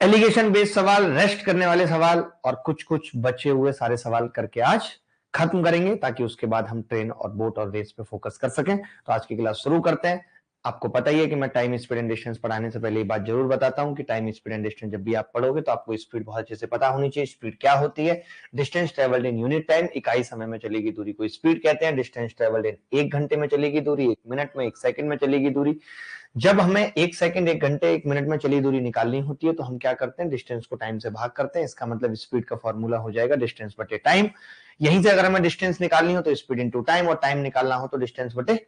Allegation based सवाल, rest करने वाले सवाल और कुछ कुछ बचे हुए सारे सवाल करके आज खत्म करेंगे, ताकि उसके बाद हम ट्रेन और बोट और रेस पे फोकस कर सकें। तो आज की क्लास शुरू करते हैं। आपको पता ही है कि मैं टाइम, स्पीड एंड डिस्टेंस पढ़ाने से पहले ये बात जरूर बताता हूं कि टाइम, स्पीड एंड डिस्टेंस जब भी आप पढ़ोगे तो आपको स्पीड बहुत अच्छे से पता होनी चाहिए। स्पीड क्या होती है? Distance travelled in unit time, इकाई समय में चलेगी दूरी को स्पीड कहते हैं। डिस्टेंस ट्रेवल्ड इन 1 घंटे में चलेगी दूरी, 1 मिनट में, 1 सेकंड में चलेगी दूरी। जब हमें 1 सेकंड, 1 घंटे, 1 मिनट में चली दूरी निकालनी होती है तो हम क्या करते हैं? डिस्टेंस को टाइम से भाग करते हैं। इसका मतलब स्पीड का फॉर्मूला हो जाएगा डिस्टेंस बटे टाइम। यहीं से अगर हमें डिस्टेंस निकालनी हो तो स्पीड इनटू टाइम, और टाइम निकालना हो तो डिस्टेंस बटे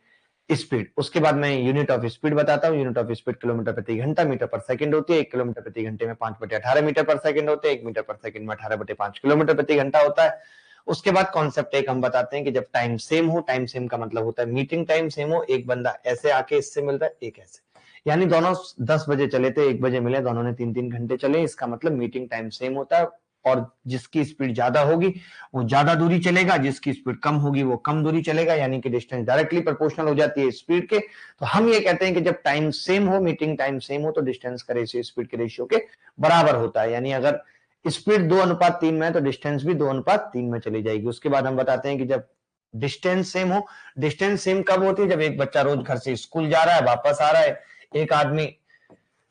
स्पीड। उसके बाद मैं यूनिट ऑफ स्पीड बताता हूं। यूनिट ऑफ स्पीड किलोमीटर प्रति घंटा, मीटर पर सेकंड होती है। 1 किलोमीटर प्रति घंटे में 5/18 मीटर पर सेकंड होते हैं। 1 मीटर पर सेकंड में 18/5 किलोमीटर प्रति घंटा होता है। उसके बाद कॉन्सेप्ट एक हम बताते हैं कि जब टाइम सेम हो, टाइम सेम का मतलब होता है मीटिंग टाइम सेम हो। एक बंदा ऐसे आके इससे मिल रहा है, एक ऐसे, यानी दोनों 10 बजे चले थे, 1 बजे मिले, दोनों ने 3-3 घंटे चले, इसका मतलब मीटिंग टाइम सेम होता है। और जिसकी स्पीड ज्यादा होगी वो ज्यादा दूरी चलेगा, जिसकी स्पीड कम होगी वो कम दूरी चलेगा, यानी कि डिस्टेंस डायरेक्टली प्रोपोर्शनल हो जाती है स्पीड के। तो हम ये कहते हैं कि जब टाइम सेम हो, मीटिंग टाइम सेम हो, तो डिस्टेंस का रेशियो स्पीड के रेशियो के बराबर होता है। यानी अगर स्पीड 2:3 में है तो डिस्टेंस भी 2:3 में चली जाएगी। उसके बाद हम बताते हैं कि जब डिस्टेंस सेम हो, डिस्टेंस सेम कब होती है? जब एक बच्चा रोज घर से स्कूल जा रहा है, वापस आ रहा है, एक आदमी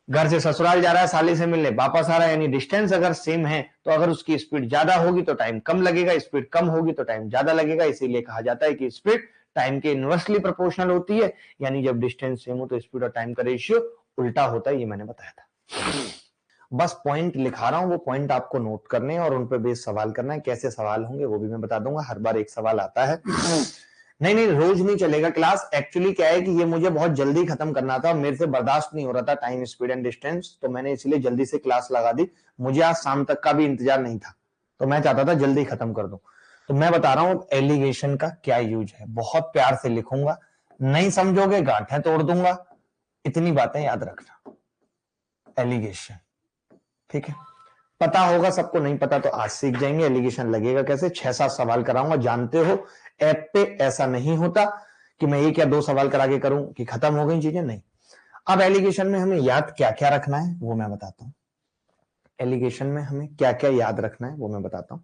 घर से ससुराल जा रहा है साली से मिलने, वापस आ रहा है, यानी डिस्टेंस अगर सेम है तो अगर उसकी स्पीड ज्यादा होगी तो टाइम कम लगेगा, स्पीड कम होगी तो टाइम ज्यादा लगेगा। इसीलिए कहा जाता है कि स्पीड टाइम के इनवर्सली प्रोपोर्शनल होती है। यानी जब डिस्टेंस सेम हो तो स्पीड और टाइम का रेशियो उल्टा होता है, ये मैंने बताया था। बस पॉइंट लिखा रहा हूं, वो पॉइंट आपको नोट करने हैं और उन पे बेस सवाल करना है। कैसे सवाल होंगे वो भी मैं बता दूंगा। हर बार एक सवाल आता है, नहीं रोज नहीं चलेगा क्लास। एक्चुअली क्या है कि ये मुझे बहुत जल्दी खत्म करना था, मेरे से बर्दाश्त नहीं हो रहा था टाइम, स्पीड एंड डिस्टेंस, तो मैंने इसलिए जल्दी से क्लास लगा दी। मुझे आज शाम तक का भी इंतजार नहीं था, तो मैं चाहता था जल्दी खत्म कर दूं। तो मैं बता रहा हूं एलिगेशन का क्या यूज है, बहुत प्यार से लिखूंगा, नहीं समझोगे गांठें तोड़ दूंगा। इतनी बातें याद रखना। एलिगेशन, ठीक है, पता होगा सबको, नहीं पता तो आज सीख जाएंगे। एलिगेशन लगेगा कैसे, 6-7 सवाल कराऊंगा। जानते हो ऐप पे ऐसा नहीं होता कि मैं 1 या 2 सवाल करा के करूं कि खत्म हो गई चीजें, नहीं। अब एलिगेशन में हमें याद क्या क्या रखना है वो मैं बताता हूं। एलिगेशन में हमें क्या क्या याद रखना है वो मैं बताता हूं।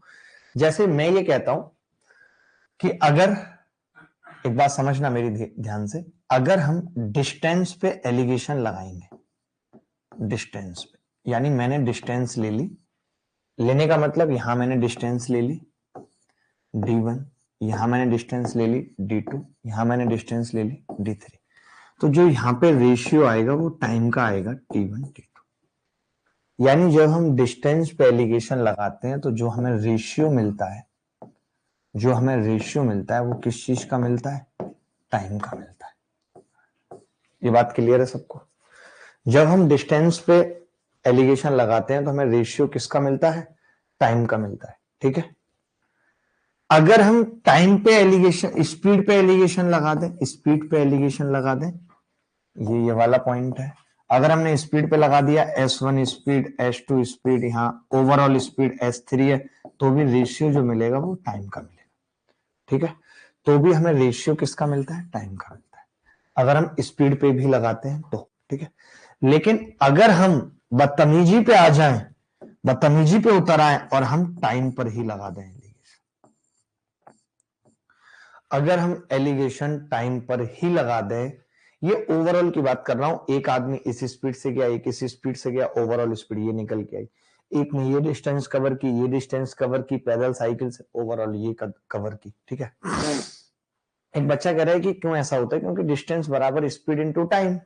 जैसे मैं ये कहता हूं कि अगर, एक बात समझना मेरी ध्यान से, अगर हम डिस्टेंस पे एलिगेशन लगाएंगे, डिस्टेंस पे, यानी मैंने डिस्टेंस ले ली, लेने का मतलब यहां मैंने डिस्टेंस ले ली d1, यहां मैंने डिस्टेंस ले ली d2, यहां मैंने डिस्टेंस ले ली d3, तो जो यहां पे रेशियो आएगा वो टाइम का आएगा t1 t2। यानी जब हम डिस्टेंस पे एलिगेशन लगाते हैं तो जो हमें रेशियो मिलता है, जो हमें रेशियो मिलता है वो किस चीज का मिलता है? टाइम का मिलता है। ये बात क्लियर है सबको? जब हम डिस्टेंस पे एलिगेशन लगाते हैं तो हमें रेशियो किसका मिलता है? टाइम का मिलता है, ठीक है। अगर हम टाइम पे एलिगेशन, स्पीड पे एलिगेशन लगा दें, स्पीड पे एलिगेशन लगा दें, ये वाला पॉइंट है। अगर हमने स्पीड पे लगा दिया S1 स्पीड, S2 स्पीड, यहाँ ओवरऑल स्पीड S3 है, तो भी रेशियो जो मिलेगा वो टाइम का मिलेगा, ठीक है। तो भी हमें रेशियो किसका मिलता है? टाइम का मिलता है। अगर हम स्पीड पे भी लगाते हैं तो, ठीक है। लेकिन अगर हम बदतमीजी पे आ जाएं, बदतमीजी पे उतर आए और हम टाइम पर ही लगा दें, अगर हम एलिगेशन टाइम पर ही लगा दें, ये ओवरऑल की बात कर रहा हूं, एक आदमी इस स्पीड से गया, एक इस स्पीड से गया, ओवरऑल स्पीड ये निकल के आई, एक ने ये डिस्टेंस कवर की, ये डिस्टेंस कवर की पैदल साइकिल से, ओवरऑल ये कवर की, ठीक है। एक बच्चा कह रहा है कि क्यों ऐसा होता है? क्योंकि डिस्टेंस बराबर स्पीड इनटू टाइम।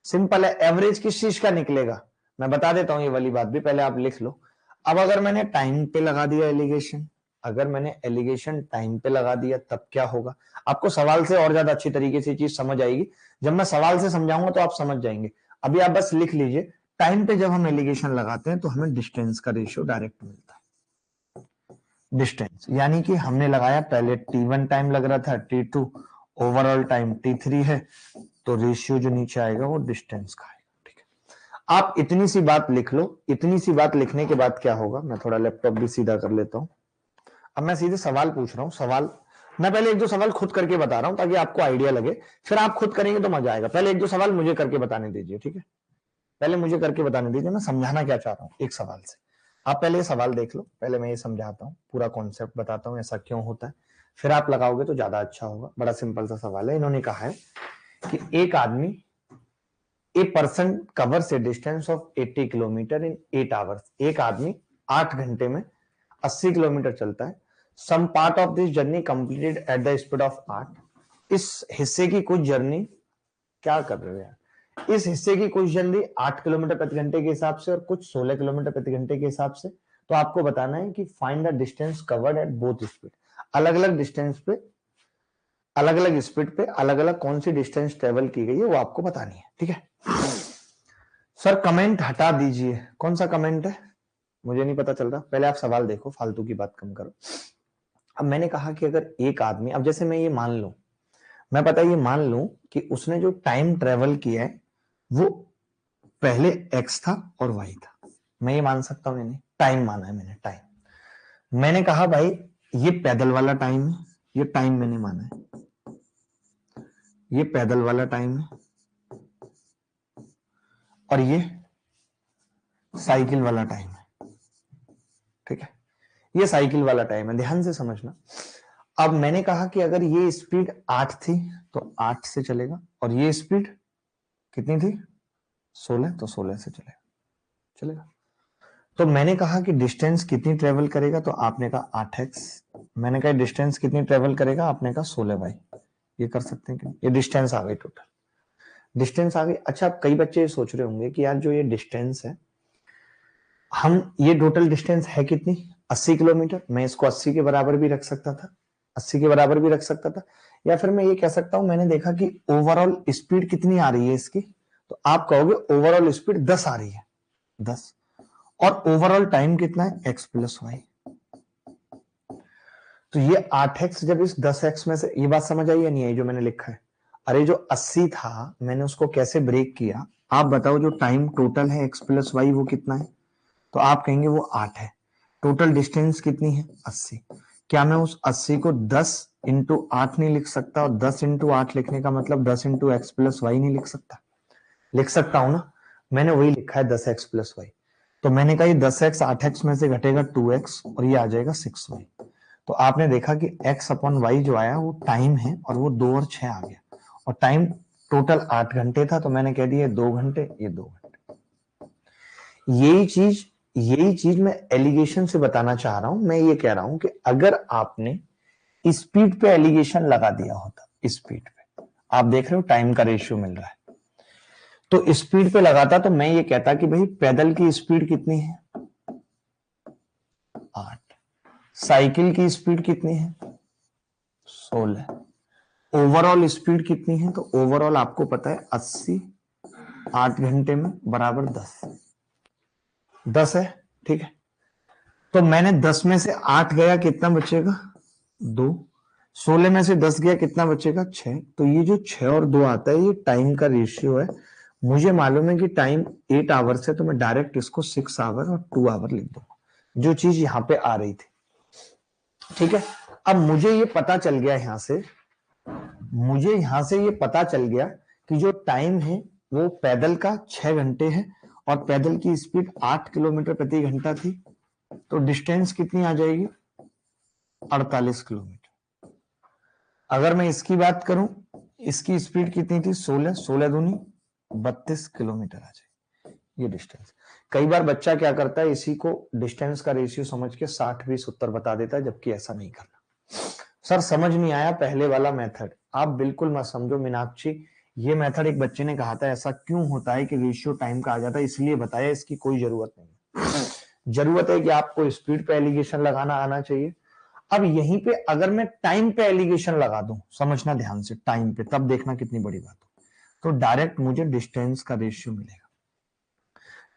सिंपल है। एवरेज किस चीज का निकलेगा मैं बता देता हूं, ये वाली बात भी पहले आप लिख लो। अब अगर मैंने टाइम पे लगा दिया एलिगेशन, अगर मैंने एलिगेशन टाइम पे लगा दिया तब क्या होगा? आपको सवाल से और ज्यादा अच्छी तरीके से चीज समझ आएगी। जब मैं सवाल से समझाऊंगा तो आप समझ जाएंगे। अभी आप बस लिख लीजिए, टाइम पे जब हम एलिगेशन लगाते हैं तो हमें डिस्टेंस का रेशियो डायरेक्ट मिलता है। डिस्टेंस यानी कि हमने लगाया, पहले t1 टाइम लग रहा था, t2, ओवरऑल टाइम t3 है, तो रेशियो जो नीचे आएगा वो डिस्टेंस का आएगा, ठीक है। आप इतनी सी बात लिख लो। इतनी सी बात लिखने के बाद क्या होगा, मैं थोड़ा लैपटॉप भी सीधा कर लेता हूं। अब मैं सीधे सवाल पूछ रहा हूं। सवाल मैं पहले 1-2 सवाल खुद करके बता रहा हूं ताकि आपको आइडिया लगे, फिर आप खुद करेंगे तो मजा आएगा। पहले 1-2 सवाल मुझे करके बताने दीजिए, ठीक है। पहले मुझे करके बताने दीजिए मैं समझाना क्या चाह रहा हूं एक सवाल से। आप पहले ये सवाल देख लो, पहले मैं ये समझाता हूँ, पूरा कॉन्सेप्ट बताता हूँ ऐसा क्यों होता है, फिर आप लगाओगे तो ज्यादा अच्छा होगा। बड़ा सिंपल सा सवाल है। इन्होंने कहा है कि एक आदमी a person covers a distance of 80 kilometre in 8 hours. एक आदमी 8 घंटे में 80 किलोमीटर चलता है। Some part of this journey completed at the speed of 8। इस हिस्से की कुछ जर्नी, क्या कर रहे हो यार, इस हिस्से की कुछ जर्नी 8 किलोमीटर प्रति घंटे के हिसाब से और कुछ 16 किलोमीटर प्रति घंटे के हिसाब से। तो आपको बताना है कि find the distance covered at both speed. अलग अलग डिस्टेंस पे, अलग अलग स्पीड पे अलग अलग कौन सी डिस्टेंस ट्रेवल की गई है वो आपको बतानी है। ठीक है सर, कमेंट हटा दीजिए। कौन सा कमेंट है मुझे नहीं पता चल रहा। पहले आप सवाल देखो, फालतू की बात कम करो। अब मैंने कहा कि अगर एक आदमी, अब जैसे मैं ये मान लूं, मैं पता ये मान लूं कि उसने जो टाइम ट्रेवल किया है वो पहले x था और y था। मैं ये मान सकता हूं, मैंने टाइम माना है, मैंने टाइम, मैंने कहा भाई ये पैदल वाला टाइम है, ये टाइम मैंने माना है, ये पैदल वाला टाइम है और ये साइकिल वाला टाइम है। ठीक है, ये साइकिल वाला टाइम है, ध्यान से समझना। अब मैंने कहा कि अगर ये स्पीड 8 थी तो 8 से चलेगा और ये स्पीड कितनी थी 16, तो 16 से चलेगा चलेगा। तो मैंने कहा कि डिस्टेंस कितनी ट्रेवल करेगा, तो आपने कहा 8x। मैंने कहा डिस्टेंस कितनी ट्रेवल करेगा, आपने कहा 16y। ये कर सकते हैं कि ये डिस्टेंस आ गई, टोटल डिस्टेंस आ गई। अच्छा, अब कई बच्चे ये सोच रहे होंगे कि यार जो ये डिस्टेंस है, हम ये टोटल डिस्टेंस है कितनी 80 किलोमीटर। मैं इसको 80 के बराबर भी रख सकता था, 80 के बराबर भी रख सकता था, या फिर मैं ये कह सकता हूं मैंने देखा कि ओवरऑल स्पीड कितनी आ रही है इसकी, तो आप कहोगे ओवरऑल स्पीड 10 आ रही है, 10, और ओवरऑल टाइम कितना है x प्लस वाई। तो ये 8x जब इस 10x में से, ये बात समझ आई या नहीं आई जो मैंने लिखा है। अरे जो 80 था मैंने उसको कैसे ब्रेक किया, आप बताओ जो टाइम टोटल है x प्लस वाई वो कितना है, तो आप कहेंगे वो 8 है। टोटल डिस्टेंस कितनी है 80। क्या मैं उस 80 को 10 इंटू 8 नहीं लिख सकता, और 10 इंटू 8 लिखने का मतलब 10 इंटू एक्स प्लस वाई नहीं लिख सकता? लिख सकता हूं ना, मैंने वही लिखा है 10x प्लस वाई। तो मैंने कहा ये 10x 8x में से घटेगा 2x और ये आ जाएगा 6y। तो आपने देखा कि x अपॉन वाई जो आया वो टाइम है और वो 2 और 6 आ गया, और टाइम टोटल 8 घंटे था तो मैंने कह दिया 2 घंटे, ये 2 घंटे। यही चीज मैं एलिगेशन से बताना चाह रहा हूं। मैं ये कह रहा हूं कि अगर आपने स्पीड पे एलिगेशन लगा दिया होता, स्पीड पे आप देख रहे हो टाइम का रेशियो मिल रहा है, तो स्पीड पे लगाता तो मैं ये कहता कि भाई पैदल की स्पीड कितनी है 8, साइकिल की स्पीड कितनी है 16, ओवरऑल स्पीड कितनी है, तो ओवरऑल आपको पता है 80 8 घंटे में बराबर 10 है। ठीक है, तो मैंने 10 में से 8 गया कितना बचेगा 2, 16 में से 10 गया कितना बचेगा 6। तो ये जो 6 और 2 आता है ये टाइम का रेशियो है। मुझे मालूम है कि टाइम 8 आवर्स है, तो मैं डायरेक्ट इसको 6 आवर और 2 आवर लिख दूंगा, जो चीज यहां पे आ रही थी। ठीक है, अब मुझे ये पता चल गया यहां से, मुझे यहां से ये पता चल गया कि जो टाइम है वो पैदल का 6 घंटे है और पैदल की स्पीड 8 किलोमीटर प्रति घंटा थी। तो डिस्टेंस कितनी आ जाएगी 48 किलोमीटर। अगर मैं इसकी बात करूं, इसकी स्पीड कितनी थी 16, 16 दूनी 32 किलोमीटर आ जाएगी ये डिस्टेंस। कई बार बच्चा क्या करता है, इसी को डिस्टेंस का रेशियो समझ के 60-20 उत्तर बता देता है, जबकि ऐसा नहीं करना। सर समझ नहीं आया पहले वाला मेथड, आप बिल्कुल मत समझो मीनाक्षी। ये मेथड एक बच्चे ने कहा था ऐसा क्यों होता है कि रेशियो टाइम का आ जाता है, इसलिए बताया, इसकी कोई जरूरत नहीं। जरूरत है कि आपको स्पीड पे एलिगेशन लगाना आना चाहिए। अब यहीं पे अगर मैं टाइम पे एलिगेशन लगा दूं, समझना ध्यान से, टाइम पे, तब देखना कितनी बड़ी बात हो, तो डायरेक्ट मुझे डिस्टेंस का रेशियो मिलेगा।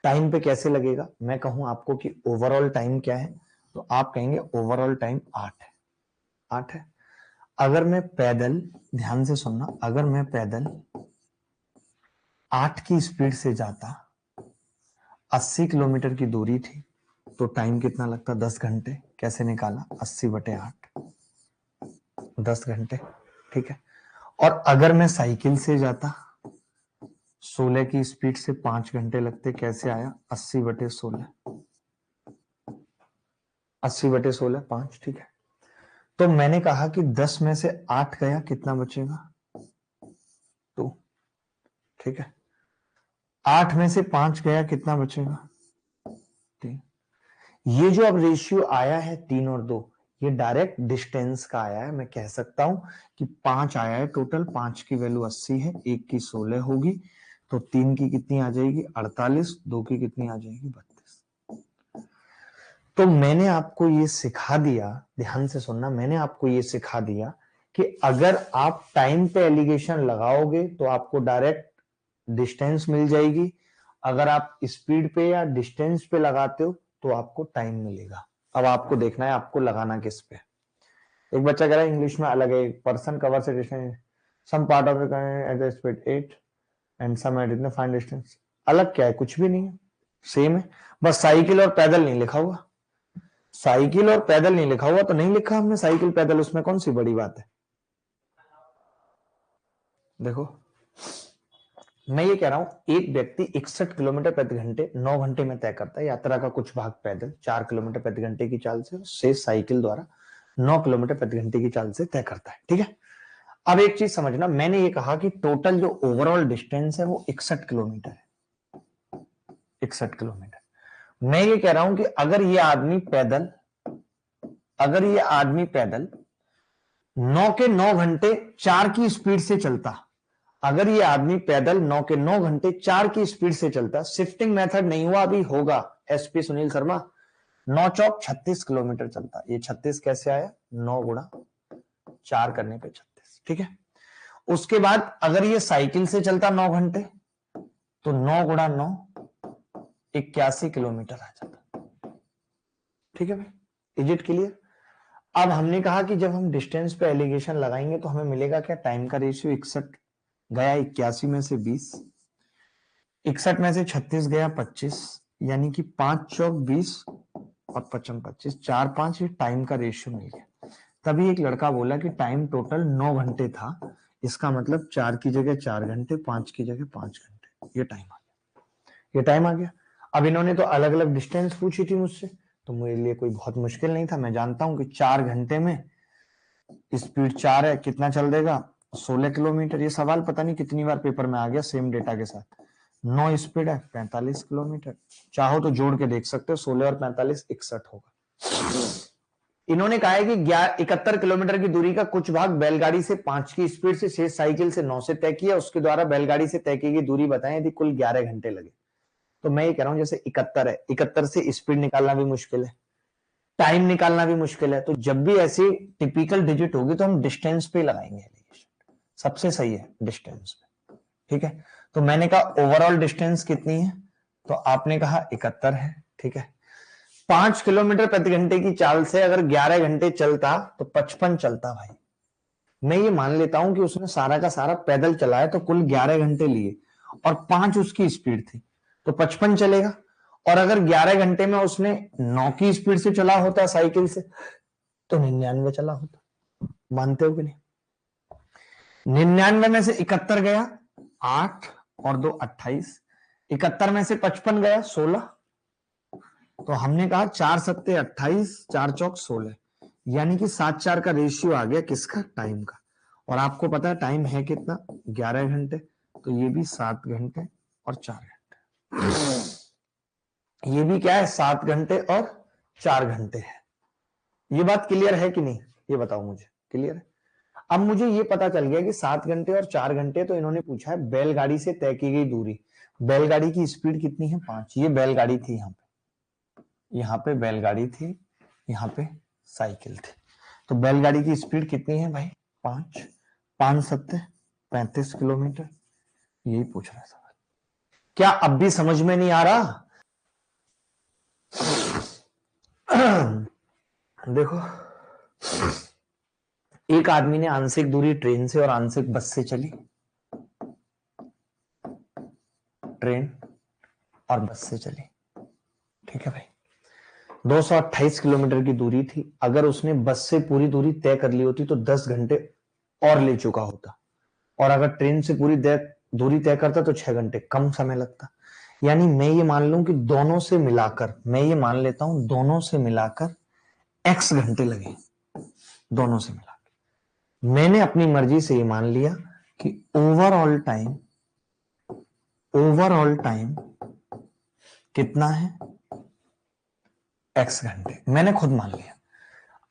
टाइम पे कैसे लगेगा, मैं कहूं आपको कि ओवरऑल टाइम क्या है, तो आप कहेंगे ओवरऑल टाइम 8 है, 8 है। अगर मैं पैदल, ध्यान से सुनना, अगर मैं पैदल 8 की स्पीड से जाता, 80 किलोमीटर की दूरी थी, तो टाइम कितना लगता 10 घंटे। कैसे निकाला 80/8, 10 घंटे। ठीक है, और अगर मैं साइकिल से जाता 16 की स्पीड से 5 घंटे लगते, कैसे आया? 80/16, 80/16 5, ठीक है। तो मैंने कहा कि 10 में से 8 गया, कितना बचेगा? 2, ठीक है। 8 में से 5 गया, कितना बचेगा? 3। ये जो अब रेशियो आया है 3 और 2, ये डायरेक्ट डिस्टेंस का आया है। मैं कह सकता हूं कि 5 आया है टोटल, 5 की वैल्यू 80 है, 1 की 16 होगी, तो 3 की कितनी आ जाएगी? 48, 2 की कितनी आ जाएगी? 32। तो मैंने आपको ये सिखा दिया, ध्यान से सुनना, मैंने आपको ये सिखा दिया कि अगर आप टाइम पे एलिगेशन लगाओगे तो आपको डायरेक्ट डिस्टेंस मिल जाएगी, अगर आप स्पीड पे या डिस्टेंस पे लगाते हो तो आपको टाइम मिलेगा। अब आपको देखना है आपको लगाना किस पे। एक बच्चा कह रहा है इंग्लिश में अलग है, पर्सन कवर से distance some part of at the speed 8 and some at the find distance. अलग क्या है? कुछ भी नहीं है, सेम है, बस साइकिल और पैदल नहीं लिखा हुआ। साइकिल और पैदल नहीं लिखा हुआ तो नहीं लिखा हमने साइकिल पैदल, उसमें कौन सी बड़ी बात है? देखो मैं ये कह रहा हूं, एक व्यक्ति 61 किलोमीटर प्रति घंटे 9 घंटे में तय करता है, यात्रा का कुछ भाग पैदल 4 किलोमीटर प्रति घंटे की चाल से, शेष साइकिल द्वारा 9 किलोमीटर प्रति घंटे की चाल से तय करता है, ठीक है। अब एक चीज समझना, मैंने ये कहा कि टोटल जो ओवरऑल डिस्टेंस है वो 61 किलोमीटर है, 61 किलोमीटर। मैं ये कह रहा हूं कि अगर ये आदमी पैदल 9 के 9 घंटे 4 की स्पीड से चलता, अगर ये आदमी पैदल 9 के 9 घंटे 4 की स्पीड से चलता, शिफ्टिंग मेथड नहीं हुआ, अभी होगा, एसपी सुनील शर्मा, 9 चौक 36 किलोमीटर चलता। ये 36 कैसे आया? 9 गुणा 4 करने पे 36, ठीक है। उसके बाद अगर ये साइकिल से चलता 9 घंटे तो 9 गुणा 9 81 किलोमीटर आ जाता, ठीक है भाई। Is it clear? अब हमने कहा कि जब हम डिस्टेंस पे एलिगेशन लगाएंगे तो हमें मिलेगा क्या? टाइम का रेशियो 61 गया 81 में से 20, 61 में से 36 गया 25, यानी कि 5 चौक 20 और 55 25, 4 5, ये टाइम का रेशियो मिल गया। तभी एक लड़का बोला कि टाइम टोटल 9 घंटे था, इसका मतलब 4 की जगह 4 घंटे, 5 की जगह 5 घंटे, ये टाइम आ गया, ये टाइम आ गया। अब इन्होंने तो अलग अलग डिस्टेंस पूछी थी मुझसे, तो मेरे लिए कोई बहुत मुश्किल नहीं था। मैं जानता हूं कि 4 घंटे में स्पीड 4 है, कितना चल देगा? 16 किलोमीटर। ये सवाल पता नहीं कितनी बार पेपर में आ गया सेम डेटा के साथ। 9 स्पीड है, 45 किलोमीटर, चाहो तो जोड़ के देख सकते हो, 16 और 45 61 होगा। इन्होंने कहा है कि 71 किलोमीटर की दूरी का कुछ भाग बैलगाड़ी से 5 की स्पीड से, शेष साइकिल से 9 से तय किया, उसके द्वारा बैलगाड़ी से तय की गई दूरी बताएं यदि कुल 11 घंटे लगे। तो मैं ये कह रहा हूं जैसे 71 है, 71 से स्पीड निकालना भी मुश्किल है, टाइम निकालना भी मुश्किल है, तो जब भी ऐसी टिपिकल डिजिट होगी तो हम डिस्टेंस पे लगाएंगे एलिगेशन, सबसे सही है डिस्टेंस पे, ठीक है। तो मैंने कहा ओवरऑल डिस्टेंस कितनी है, तो आपने कहा 71 है, ठीक है। 5 किलोमीटर प्रति घंटे की चाल से अगर 11 घंटे चलता तो 55 चलता भाई। मैं ये मान लेता हूं कि उसने सारा का सारा पैदल चलाया तो कुल 11 घंटे लिए और 5 उसकी स्पीड थी, तो 55 चलेगा। और अगर 11 घंटे में उसने 9 की स्पीड से चला होता साइकिल से तो 99 चला होता। मानते हो कि नहीं? 99 में से 71 गया 8 और 2 28, 71 में से 55 गया 16, तो हमने कहा 4 सत्ते 28, 4 चौक 16, यानी कि 7-4 का रेशियो आ गया किसका? टाइम का। और आपको पता है टाइम है कितना? 11 घंटे, तो ये भी 7 घंटे और 4 घंटे, ये भी क्या है? 7 घंटे और 4 घंटे है। ये बात क्लियर है कि नहीं? ये बताओ मुझे, क्लियर है? अब मुझे ये पता चल गया कि 7 घंटे और 4 घंटे, तो इन्होंने पूछा है बैलगाड़ी से तय की गई दूरी। बैलगाड़ी की स्पीड कितनी है? 5। ये बैलगाड़ी थी, यहाँ पे बैलगाड़ी थी, यहाँ पे साइकिल थी, तो बैलगाड़ी की स्पीड कितनी है भाई? 5, 5 सत्ते 35 किलोमीटर। यही पूछ रहा था। क्या अब भी समझ में नहीं आ रहा? देखो, एक आदमी ने आंशिक दूरी ट्रेन से और आंशिक बस से चली, ट्रेन और बस से चली, ठीक है भाई। 228 किलोमीटर की दूरी थी, अगर उसने बस से पूरी दूरी तय कर ली होती तो 10 घंटे और ले चुका होता, और अगर ट्रेन से पूरी दूरी तय करता तो 6 घंटे कम समय लगता। यानी मैं ये मान लूं कि दोनों से मिलाकर, मैं ये मान लेता हूं दोनों से मिलाकर x घंटे लगे, दोनों से मिलाकर। मैंने अपनी मर्जी से ये मान लिया कि ओवरऑल टाइम कितना है, x घंटे। मैंने खुद मान लिया।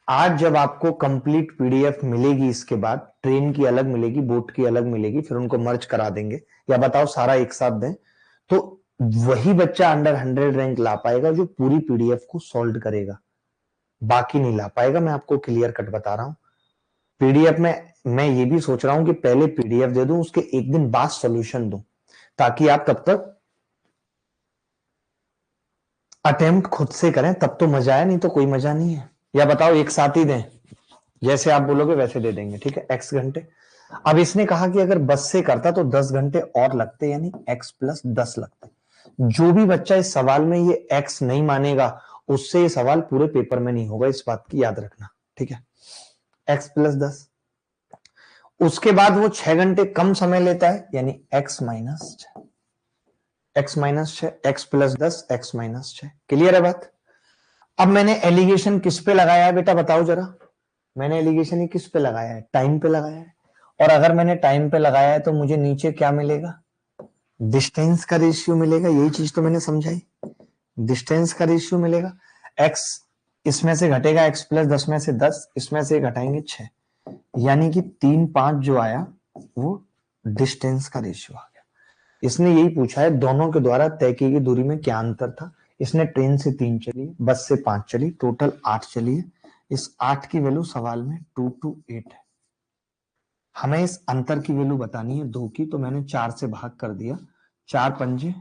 आज जब आपको कंप्लीट पीडीएफ मिलेगी, इसके बाद ट्रेन की अलग मिलेगी, बोट की अलग मिलेगी, फिर उनको मर्ज करा देंगे, या बताओ सारा एक साथ दें, तो वही बच्चा अंडर 100 रैंक ला पाएगा जो पूरी पीडीएफ को सॉल्व करेगा, बाकी नहीं ला पाएगा। मैं आपको क्लियर कट बता रहा हूं। पीडीएफ में मैं ये भी सोच रहा हूं कि पहले पीडीएफ दे दूं, उसके एक दिन बाद सॉल्यूशन दूं, ताकि आप तब तक अटेम्प्ट खुद से करें, तब तो मजा है, नहीं तो कोई मजा नहीं है। या बताओ एक साथ ही दें, जैसे आप बोलोगे वैसे दे देंगे, ठीक है, x घंटे। अब इसने कहा कि अगर बस से करता तो 10 घंटे और लगते, यानी x प्लस 10 लगते। जो भी बच्चा इस सवाल में ये x नहीं मानेगा, उससे ये सवाल पूरे पेपर में नहीं होगा, इस बात की याद रखना, ठीक है। x प्लस 10, उसके बाद वो 6 घंटे कम समय लेता है, यानी x minus 6, x plus 10, x minus 6। Clear है बात? अब मैंने एलिगेशन किस पे लगाया है बेटा, बताओ जरा। मैंने एलिगेशन ही किस पे लगाया है, टाइम पे लगाया है। और अगर मैंने टाइम पे लगाया है तो मुझे नीचे क्या मिलेगा, डिस्टेंस का रेशियो मिलेगा। यही चीज तो मैंने समझाई, डिस्टेंस का रेशियो मिलेगा। x इसमें से घटेगा, x प्लस 10 में से 10, इसमें से घटाएंगे 6, यानी कि 3, 5 जो आया वो डिस्टेंस का रेशियो आ गया। इसने यही पूछा है दोनों के द्वारा तय की गई दूरी में क्या अंतर था। इसने ट्रेन से 3 चली, बस से 5 चली, टोटल 8 चली है। इस 8 की वैल्यू सवाल में 2 to 8 है। हमें इस अंतर की वैल्यू बतानी है 2 की, तो मैंने 4 से भाग कर दिया, 4 पंजे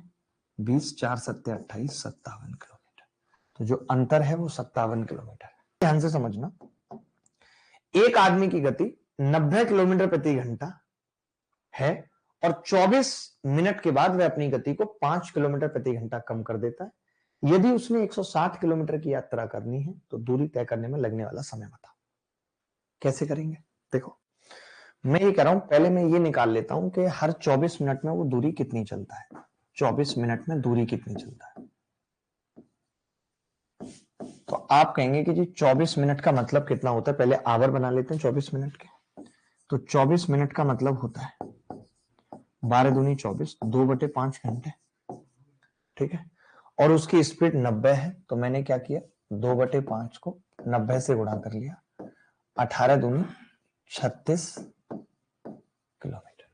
20, 4 सत्ते 28, 57 किलोमीटर। तो जो अंतर है वो 57 किलोमीटर है। ध्यान से समझना, एक आदमी की गति 90 किलोमीटर प्रति घंटा है और 24 मिनट के बाद वह अपनी गति को 5 किलोमीटर प्रति घंटा कम कर देता है। यदि उसने 160 किलोमीटर की यात्रा करनी है तो दूरी तय करने में लगने वाला समय बताओ। कैसे करेंगे? देखो, मैं ये कह रहा हूं, पहले मैं ये निकाल लेता हूं कि हर 24 मिनट में वो दूरी कितनी चलता है। 24 मिनट में दूरी कितनी चलता है, तो आप कहेंगे कि जी 24 मिनट का मतलब कितना होता है। पहले आवर बना लेते हैं 24 मिनट के। तो 24 मिनट का मतलब होता है 12 दूनी 24, 2/5 घंटे, ठीक है। और उसकी स्पीड 90 है, तो मैंने क्या किया, 2/5 को 90 से गुणा कर लिया, 18 दूनी 36 किलोमीटर।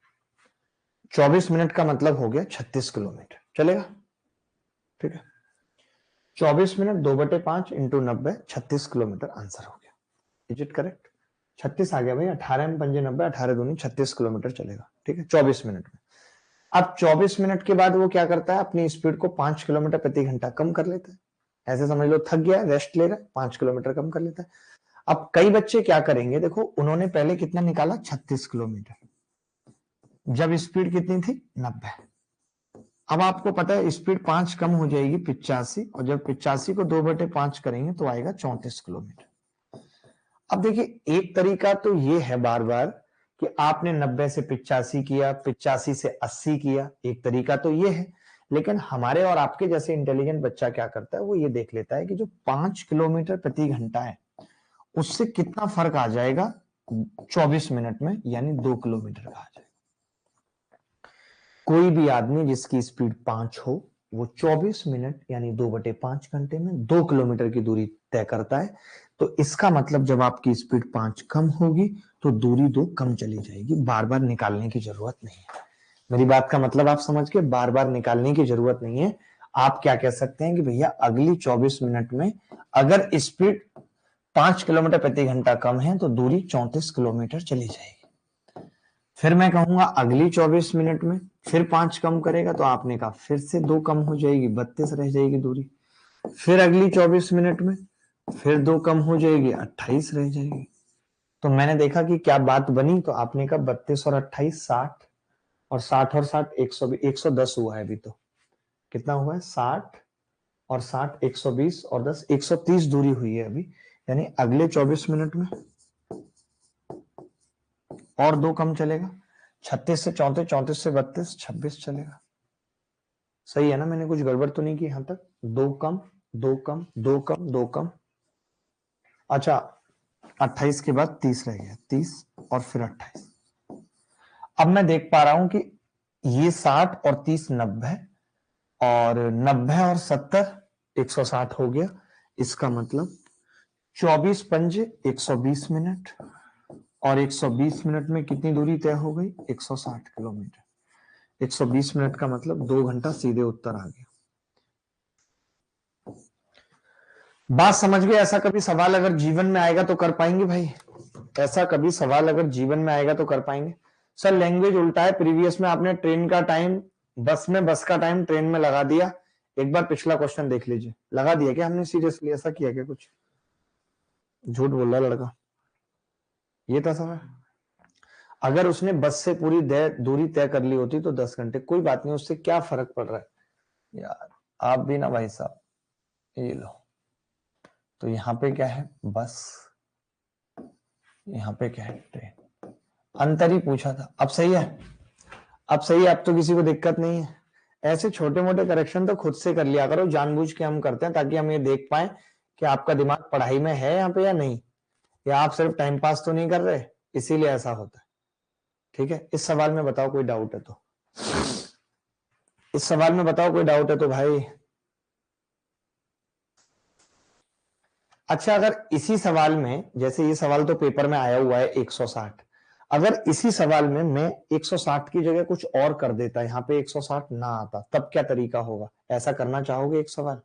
24 मिनट का मतलब हो गया 36 किलोमीटर, चलेगा, ठीक है। 24 मिनट 2/5 इंटू 90, 36 किलोमीटर आंसर हो गया। Is it correct? 36 आ गया भाई, 18 में पंजे 90, 18 दूनी 36 किलोमीटर चलेगा, ठीक है, 24 मिनट में। अब 24 मिनट के बाद वो क्या करता है, अपनी स्पीड को 5 किलोमीटर प्रति घंटा कम कर लेता है। ऐसे समझ लो थक गया, रेस्ट ले रहा है, 5 किलोमीटर कम कर लेता है। अब कई बच्चे क्या करेंगे, देखो उन्होंने पहले कितना निकाला, 36 किलोमीटर, जब स्पीड कितनी थी, 90। अब आपको पता है स्पीड 5 कम हो जाएगी 85, और जब 85 को 2/5 करेंगे तो आएगा 34 किलोमीटर। अब देखिए, एक तरीका तो ये है बार बार कि आपने 90 से 85 किया, 85 से 80 किया, एक तरीका तो ये है। लेकिन हमारे और आपके जैसे इंटेलिजेंट बच्चा क्या करता है, वो ये देख लेता है कि जो 5 किलोमीटर प्रति घंटा है उससे कितना फर्क आ जाएगा 24 मिनट में, यानी 2 किलोमीटर का आ जाएगा। कोई भी आदमी जिसकी स्पीड 5 हो, वो 24 मिनट यानी 2/5 घंटे में 2 किलोमीटर की दूरी तय करता है। तो इसका मतलब जब आपकी स्पीड 5 कम होगी तो दूरी 2 कम चली जाएगी, बार बार निकालने की जरूरत नहीं है। मेरी बात का मतलब आप समझ के, बार बार निकालने की जरूरत नहीं है। आप क्या कह सकते हैं कि भैया अगली 24 मिनट में अगर स्पीड 5 किलोमीटर प्रति घंटा कम है तो दूरी 34 किलोमीटर चली जाएगी। फिर मैं कहूंगा अगली 24 मिनट में फिर 5 कम करेगा, तो आपने कहा फिर से 2 कम हो जाएगी, 32 रह जाएगी दूरी। फिर अगली 24 मिनट में फिर 2 कम हो जाएगी, 28 रह जाएगी। तो मैंने देखा कि क्या बात बनी, तो आपने कहा 32 और 28 60, और 60 और 60 110 हुआ है अभी। तो कितना हुआ है, 60 और 60 120 और 10 130 दूरी हुई है अभी। यानी अगले 24 मिनट में और 2 कम चलेगा, 36 से 34, 34 से 32, 26 चलेगा। सही है ना? मैंने कुछ गड़बड़ तो नहीं की यहां तक? दो कम, दो कम, दो कम, दो कम। अच्छा 28 के बाद 30 रह गया, 30 और फिर 28। अब मैं देख पा रहा हूं कि ये 60 और 30 90, और 90 और 70 160 हो गया। इसका मतलब 24 पंजे 120 मिनट, और 120 मिनट में कितनी दूरी तय हो गई? 160 किलोमीटर। 120 मिनट का मतलब 2 घंटा, सीधे उत्तर आ गया। बात समझ गए? ऐसा कभी सवाल अगर जीवन में आएगा तो कर पाएंगे भाई? ऐसा कभी सवाल अगर जीवन में आएगा तो कर पाएंगे? सर लैंग्वेज उल्टा है, प्रीवियस में आपने ट्रेन का टाइम बस में, बस का टाइम ट्रेन में लगा दिया। एक बार पिछला क्वेश्चन देख लीजिए। लगा दिया क्या हमने? सीरियसली ऐसा किया क्या? कुछ झूठ बोल रहा लड़का। ये था सवाल। अगर उसने बस से पूरी दूरी तय कर ली होती तो 10 घंटे। कोई बात नहीं, उससे क्या फर्क पड़ रहा है यार। आप भी ना भाई साहब, ये लो। तो यहाँ पे क्या है? बस। यहाँ पे क्या है? ट्रेन। अंतर ही पूछा था। अब सही है? अब सही है? अब तो किसी को दिक्कत नहीं है? ऐसे छोटे मोटे करेक्शन तो खुद से कर लिया करो, जानबूझ के हम करते हैं ताकि हम ये देख पाए कि आपका दिमाग पढ़ाई में है यहाँ पे या नहीं, या आप सिर्फ टाइम पास तो नहीं कर रहे, इसीलिए ऐसा होता है। ठीक है? इस सवाल में बताओ कोई डाउट है तो? इस सवाल में बताओ कोई डाउट है तो भाई। अच्छा अगर इसी सवाल में, जैसे ये सवाल तो पेपर में आया हुआ है 160, अगर इसी सवाल में मैं 160 की जगह कुछ और कर देता, यहाँ पे 160 ना आता, तब क्या तरीका होगा? ऐसा करना चाहोगे? एक सवाल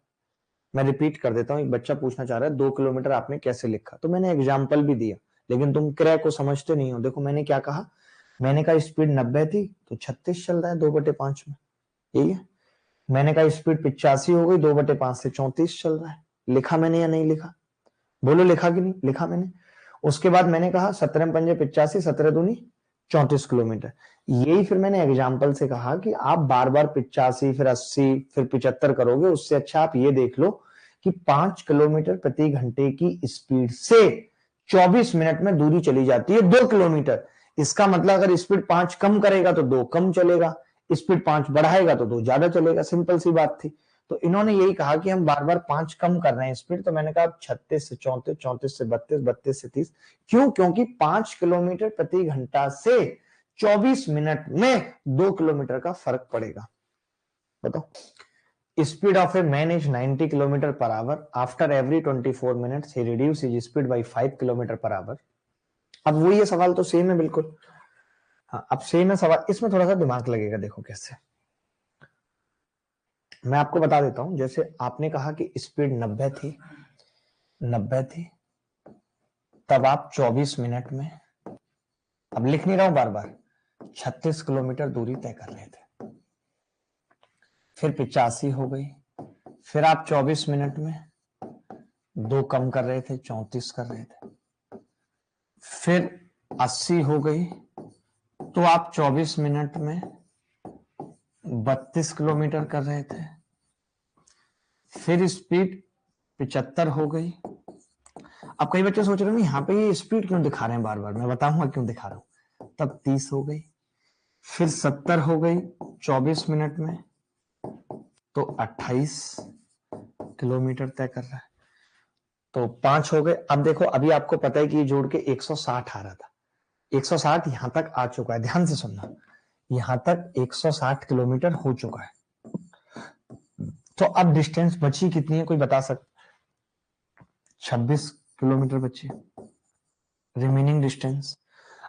मैं रिपीट कर देता हूं। एक बच्चा पूछना चाह रहा है 2 किलोमीटर आपने कैसे लिखा? तो मैंने एग्जाम्पल भी दिया, लेकिन तुम क्रय को समझते नहीं हो। देखो मैंने क्या कहा, मैंने कहा स्पीड 90 थी तो 36 चल रहा है 2/5 में, यही है। मैंने कहा स्पीड 85 हो गई, 2/5 से 34 चल रहा है। लिखा मैंने या नहीं लिखा? बोलो लिखा कि नहीं लिखा मैंने? उसके बाद मैंने कहा 17 पंजे 85, 17 दूनी 34 किलोमीटर। यही फिर मैंने एग्जाम्पल से कहा कि आप बार बार 85 फिर 80 फिर 75 करोगे, उससे अच्छा आप ये देख लो कि 5 किलोमीटर प्रति घंटे की स्पीड से 24 मिनट में दूरी चली जाती है 2 किलोमीटर। इसका मतलब अगर स्पीड 5 कम करेगा तो 2 कम चलेगा, स्पीड 5 बढ़ाएगा तो 2 ज्यादा चलेगा। सिंपल सी बात थी। तो इन्होंने यही कहा कि हम बार बार 5 कम कर रहे हैं स्पीड, तो मैंने कहा 36 से 34, 34 से 32, 32 से 30। क्यों? क्योंकि 5 किलोमीटर प्रति घंटा से 24 मिनट में 2 किलोमीटर का फर्क पड़ेगा। बताओ। Speed of a man is 90 kilometre per hour. After every 24 minutes he reduce his speed bye 5 kilometre per hour. अब वो ये सवाल तो सेम है बिल्कुल। हाँ अब सेम है सवाल, इसमें थोड़ा सा दिमाग लगेगा। देखो कैसे, मैं आपको बता देता हूं। जैसे आपने कहा कि स्पीड 90 थी, 90 थी, तब आप 24 मिनट में, अब लिख नहीं रहा हूं बार बार, 36 किलोमीटर दूरी तय कर रहे थे। फिर 85 हो गई, फिर आप 24 मिनट में 2 कम कर रहे थे, 34 कर रहे थे। फिर 80 हो गई तो आप 24 मिनट में 32 किलोमीटर कर रहे थे। फिर स्पीड 75 हो गई। अब कई बच्चे सोच रहे हैं यहाँ पे ये स्पीड क्यों दिखा रहे हैं बार बार, मैं बताऊंगा क्यों दिखा रहा हूं। तब 30 हो गई, फिर 70 हो गई 24 मिनट में, तो 28 किलोमीटर तय कर रहा है। तो 5 हो गए। अब देखो अभी आपको पता है कि ये जोड़ के 160 आ रहा था, 160 यहां तक आ चुका है। ध्यान से सुनना, यहां तक 160 किलोमीटर हो चुका है। तो अब डिस्टेंस बची कितनी है कोई बता सकता? 26 किलोमीटर बची रिमेनिंग डिस्टेंस।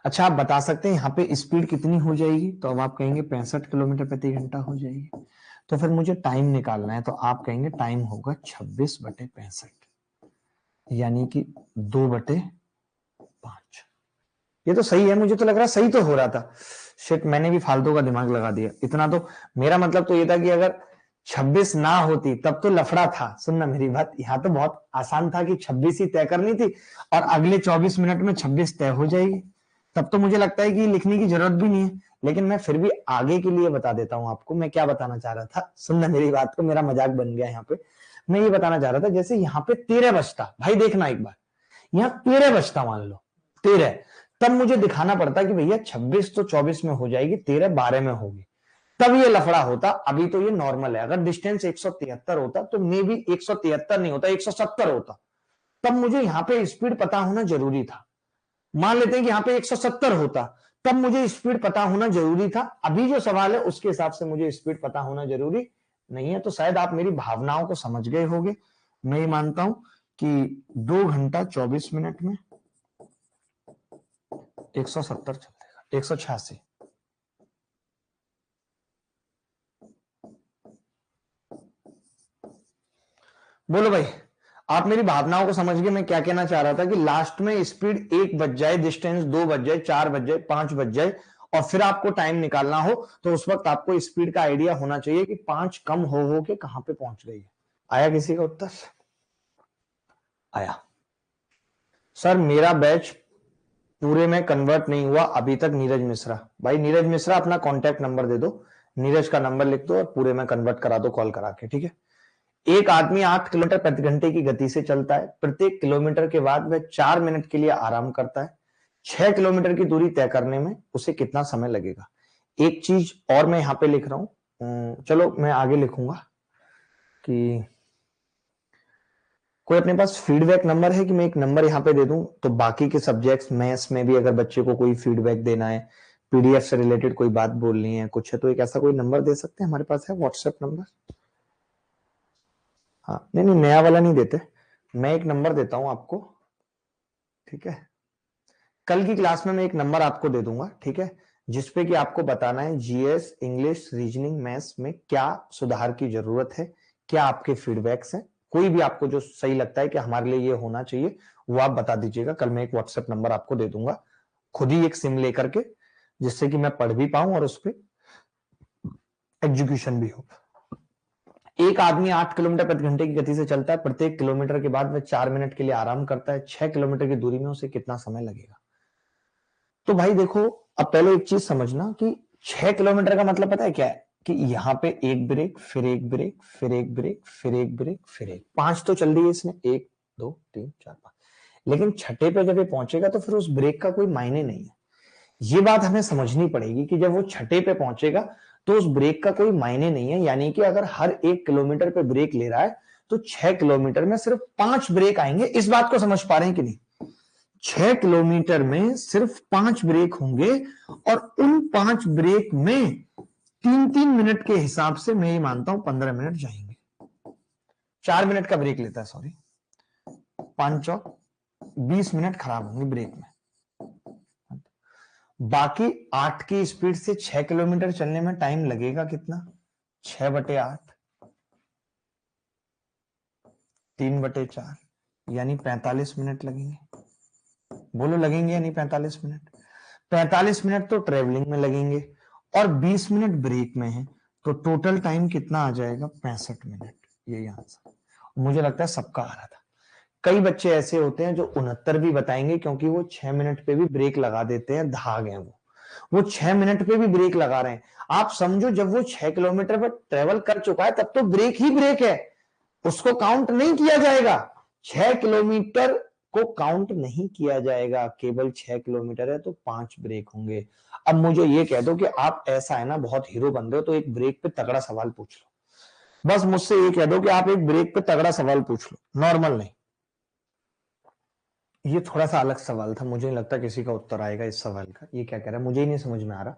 अच्छा आप बता सकते हैं यहाँ पे स्पीड कितनी हो जाएगी? तो अब आप कहेंगे 65 किलोमीटर प्रति घंटा हो जाएगी। तो फिर मुझे टाइम निकालना है, तो आप कहेंगे टाइम होगा 26/65, यानी कि 2/5। ये तो सही है, मुझे तो लग रहा है सही तो हो रहा था। शिट, मैंने भी फालतू का दिमाग लगा दिया इतना। तो मेरा मतलब तो ये था कि अगर 26 ना होती तब तो लफड़ा था। सुनना मेरी बात, यहाँ तो बहुत आसान था कि 26 ही तय करनी थी और अगले 24 मिनट में 26 तय हो जाएगी। तब तो मुझे लगता है कि लिखने की जरूरत भी नहीं है। लेकिन मैं फिर भी आगे के लिए बता देता हूं आपको मैं क्या बताना चाह रहा था। सुनना मेरी बात को, मेरा मजाक बन गया यहाँ पे। मैं ये बताना चाह रहा था, जैसे यहाँ पे 13 बजता, भाई देखना एक बार, यहाँ 13 बजता मान लो 13, तब मुझे दिखाना पड़ता कि भैया 26 तो 24 में हो जाएगी, 13 12 में होगी, तब ये लफड़ा होता। अभी तो ये नॉर्मल है। अगर डिस्टेंस 173 होता तो मे भी 173 नहीं होता, 170 होता। तब मुझे यहां पे स्पीड पता होना जरूरी था। मान लेते हैं कि यहां पे 170 होता, तब मुझे स्पीड पता होना जरूरी था। अभी जो सवाल है उसके हिसाब से मुझे स्पीड पता होना जरूरी नहीं है। तो शायद आप मेरी भावनाओं को समझ गए होंगे। मैं ये मानता हूं कि 2 घंटा 24 मिनट में 170 चलेगा, 186। बोलो भाई, आप मेरी भावनाओं को समझ गए। मैं क्या कहना चाह रहा था कि लास्ट में स्पीड 1 बज जाए, डिस्टेंस 2 बज जाए, 4 बज जाए, 5 बज जाए, और फिर आपको टाइम निकालना हो, तो उस वक्त आपको स्पीड का आइडिया होना चाहिए कि 5 कम हो के कहां पे पहुंच गई है। आया किसी का उत्तर? आया। सर मेरा बैच पूरे में कन्वर्ट नहीं हुआ अभी तक। नीरज मिश्रा, भाई नीरज मिश्रा अपना कॉन्टैक्ट नंबर दे दो, नीरज का नंबर लिख दो और पूरे में कन्वर्ट करा दो कॉल करा के, ठीक है। एक आदमी 8 किलोमीटर प्रति घंटे की गति से चलता है। प्रत्येक किलोमीटर के बाद वह 4 मिनट के लिए आराम करता है। 6 किलोमीटर की दूरी तय करने में उसे कितना समय लगेगा? एक चीज और मैं यहां पे लिख रहा हूं, चलो मैं आगे लिखूंगा कि कोई अपने पास फीडबैक नंबर है कि मैं एक नंबर यहां पे दे दूं, तो बाकी के सब्जेक्ट्स मैथ्स में भी अगर बच्चे को कोई फीडबैक देना है, पीडीएफ से रिलेटेड कोई बात बोलनी है, कुछ है, तो एक ऐसा कोई नंबर दे सकते हैं? हमारे पास है व्हाट्सएप नंबर? हाँ, नहीं नहीं, नया वाला नहीं देते। मैं एक नंबर देता हूं आपको, ठीक है। कल की क्लास में मैं एक नंबर आपको दे दूंगा, ठीक है, जिसपे कि आपको बताना है जीएस, इंग्लिश, रीजनिंग, मैथ्स में क्या सुधार की जरूरत है, क्या आपके फीडबैक्स हैं। कोई भी आपको जो सही लगता है कि हमारे लिए ये होना चाहिए, वो आप बता दीजिएगा। कल मैं एक व्हाट्सएप नंबर आपको दे दूंगा, खुद ही एक सिम लेकर के, जिससे कि मैं पढ़ भी पाऊं और उस पर एग्जीक्यूशन भी हो। एक आदमी 8 किलोमीटर प्रति घंटे की गति से चलता है। प्रत्येक किलोमीटर के बाद वह 4 मिनट के लिए आराम करता है। 6 किलोमीटर की दूरी में उसे कितना समय लगेगा? तो भाई देखो, अब पहले एक चीज समझना कि 6 किलोमीटर का मतलब पता है क्या है? कि यहां पे एक ब्रेक, फिर एक ब्रेक, फिर एक ब्रेक, फिर एक ब्रेक, फिर एक, 5 तो चल रही है इसमें, 1 2 3 4 5। लेकिन छठे पे जब ये पहुंचेगा तो फिर उस ब्रेक का कोई मायने नहीं है। ये बात हमें समझनी पड़ेगी कि जब वो छठे पे पहुंचेगा तो उस ब्रेक का कोई मायने नहीं है। यानी कि अगर हर 1 किलोमीटर पे ब्रेक ले रहा है तो 6 किलोमीटर में सिर्फ 5 ब्रेक आएंगे। इस बात को समझ पा रहे हैं कि नहीं? 6 किलोमीटर में सिर्फ 5 ब्रेक होंगे, और उन 5 ब्रेक में 3-3 मिनट के हिसाब से मैं ये मानता हूं 15 मिनट जाएंगे। 4 मिनट का ब्रेक लेता है, सॉरी, 5 और 20 मिनट खराब होंगे ब्रेक में। बाकी 8 की स्पीड से 6 किलोमीटर चलने में टाइम लगेगा कितना? 6/8, 3/4, यानी 45 मिनट लगेंगे। बोलो लगेंगे या नहीं 45 मिनट? 45 मिनट तो ट्रेवलिंग में लगेंगे और 20 मिनट ब्रेक में है, तो टोटल टाइम कितना आ जाएगा? 65 मिनट। यही आंसर मुझे लगता है सबका आ रहा था। कई बच्चे ऐसे होते हैं जो 69 भी बताएंगे, क्योंकि वो 6 मिनट पे भी ब्रेक लगा देते हैं, धाग हैं वो 6 मिनट पे भी ब्रेक लगा रहे हैं। आप समझो, जब वो 6 किलोमीटर पर ट्रेवल कर चुका है तब तो ब्रेक ही ब्रेक है, उसको काउंट नहीं किया जाएगा। 6 किलोमीटर को काउंट नहीं किया जाएगा, केवल 6 किलोमीटर है तो 5 ब्रेक होंगे। अब मुझे ये कह दो कि आप ऐसा है ना बहुत हीरो बन रहे हो, तो एक ब्रेक पे तगड़ा सवाल पूछ लो। बस मुझसे ये कह दो कि आप एक ब्रेक पे तगड़ा सवाल पूछ लो, नॉर्मल नहीं। ये थोड़ा सा अलग सवाल था, मुझे नहीं लगता किसी का उत्तर आएगा इस सवाल का। ये क्या कह रहा है मुझे ही नहीं समझ में आ रहा।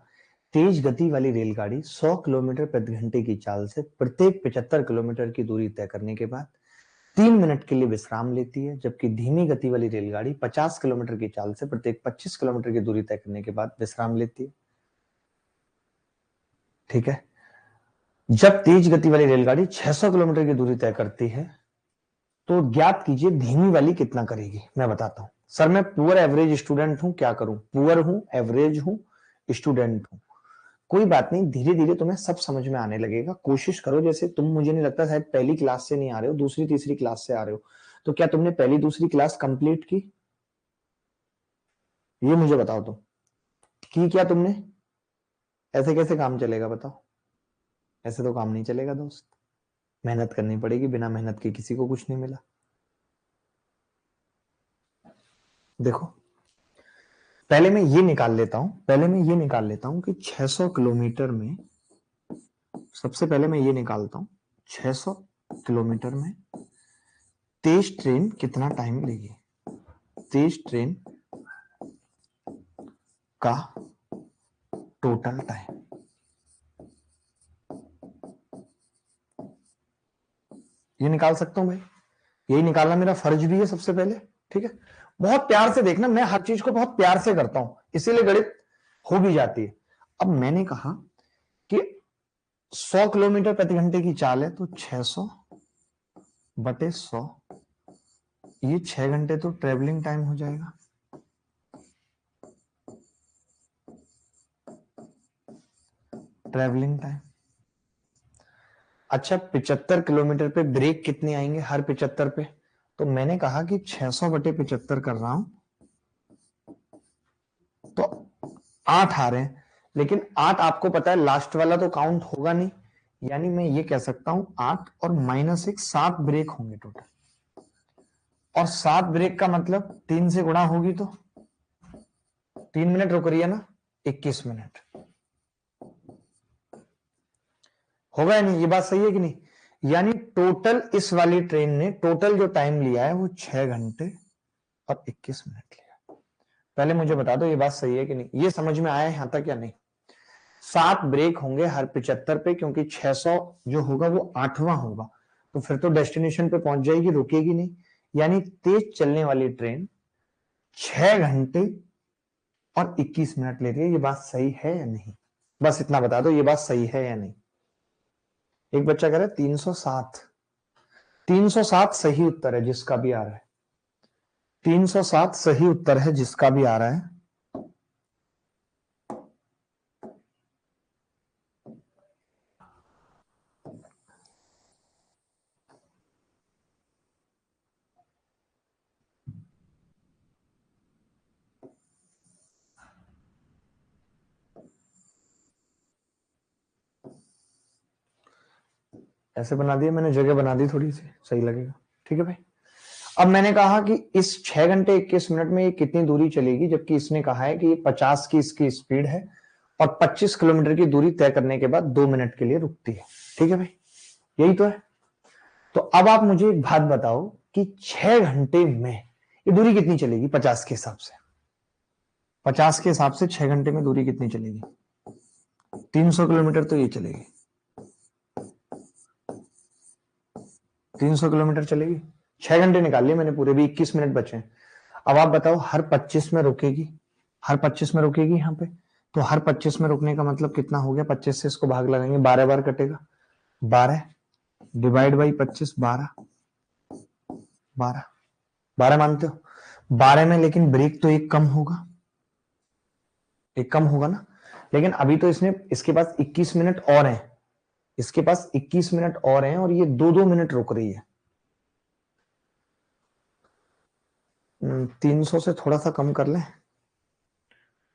तेज गति वाली रेलगाड़ी 100 किलोमीटर प्रति घंटे की चाल से प्रत्येक 75 किलोमीटर की दूरी तय करने के बाद 3 मिनट के लिए विश्राम लेती है, जबकि धीमी गति वाली रेलगाड़ी 50 किलोमीटर की चाल से प्रत्येक 25 किलोमीटर की दूरी तय करने के बाद विश्राम लेती है। ठीक है। जब तेज गति वाली रेलगाड़ी 600 किलोमीटर की दूरी तय करती है, तो ज्ञात कीजिए धीमी वाली कितना करेगी। मैं बताता हूं सर, मैं पुअर एवरेज स्टूडेंट हूं, क्या करूं? पुअर हूं, एवरेज हूं, स्टूडेंट हूं। कोई बात नहीं, धीरे धीरे तुम्हें सब समझ में आने लगेगा। कोशिश करो, जैसे तुम, मुझे नहीं लगता शायद पहली क्लास से नहीं आ रहे हो, दूसरी तीसरी क्लास से आ रहे हो, तो क्या तुमने पहली दूसरी क्लास कंप्लीट की? ये मुझे बताओ तुम, की क्या तुमने? ऐसे कैसे काम चलेगा बताओ? ऐसे तो काम नहीं चलेगा दोस्त, मेहनत करनी पड़ेगी, बिना मेहनत के किसी को कुछ नहीं मिला। देखो, पहले मैं ये निकाल लेता हूं कि 600 किलोमीटर में, सबसे पहले मैं ये निकालता हूं 600 किलोमीटर में तेज ट्रेन कितना टाइम लेगी, तेज ट्रेन का टोटल टाइम। ये निकाल सकता हूं भाई, यही निकालना मेरा फर्ज भी है सबसे पहले। ठीक है, बहुत प्यार से देखना, मैं हर चीज को बहुत प्यार से करता हूं, इसीलिए गणित हो भी जाती है। अब मैंने कहा कि 100 किलोमीटर प्रति घंटे की चाल है, तो 600 बटे 100, ये 6 घंटे तो ट्रेवलिंग टाइम हो जाएगा। Travelling time. अच्छा, 75 किलोमीटर पे ब्रेक कितने आएंगे हर 75 पे, तो मैंने कहा कि 600 बटे 75 कर रहा हूं, तो 8 आ रहे हैं, लेकिन 8 आपको पता है लास्ट वाला तो काउंट होगा नहीं, यानी मैं ये कह सकता हूं 8 और -1 7 ब्रेक होंगे टोटल। और 7 ब्रेक का मतलब 3 से गुणा होगी तो 3 मिनट रुक रही है ना, 21 मिनट होगा या नहीं, ये बात सही है कि नहीं? यानी टोटल इस वाली ट्रेन ने टोटल जो टाइम लिया है वो 6 घंटे और 21 मिनट लिया। पहले मुझे बता दो ये बात सही है कि नहीं, ये समझ में आया यहां तक या नहीं? 7 ब्रेक होंगे हर 75 पे, क्योंकि 600 जो होगा वो 8वां होगा, तो फिर तो डेस्टिनेशन पे पहुंच जाएगी, रुकेगी नहीं। यानी तेज चलने वाली ट्रेन 6 घंटे और 21 मिनट ले रही है। ये बात सही है या नहीं? बस इतना बता दो, ये बात सही है या नहीं। एक बच्चा कह रहा है 307। 307 सही उत्तर है जिसका भी आ रहा है, 307 सही उत्तर है जिसका भी आ रहा है। ऐसे बना दिया मैंने, जगह बना दी थोड़ी सी, सही लगेगा। ठीक है भाई, अब मैंने कहा कि इस 6 घंटे 21 मिनट में ये कितनी दूरी चलेगी, जबकि इसने कहा है कि ये 50 की इसकी स्पीड है और 25 किलोमीटर की दूरी तय करने के बाद 2 मिनट के लिए रुकती है। ठीक है भाई, यही तो है। तो अब आप मुझे एक बात बताओ कि 6 घंटे में ये दूरी कितनी चलेगी 50 के हिसाब से? 50 के हिसाब से 6 घंटे में दूरी कितनी चलेगी? 300 किलोमीटर तो ये चलेगी, 300 किलोमीटर चलेगी। 6 घंटे निकाल लिए मैंने पूरे, भी 21 मिनट बचे हैं। अब आप बताओ हर 25 में रुकेगी, हर 25 में रुकेगी यहाँ पे, तो हर 25 में रुकने का मतलब कितना हो गया? 25 से इसको भाग लगाएंगे, 12 बार कटेगा, 12 डिवाइड बाई 25, 12 12 12 मानते हो? 12 में लेकिन ब्रेक तो एक कम होगा, एक कम होगा ना। लेकिन अभी तो इसने, इसके पास 21 मिनट और हैं, इसके पास 21 मिनट और हैं, और ये 2-2 मिनट रुक रही है। 300 से थोड़ा सा कम कर लें,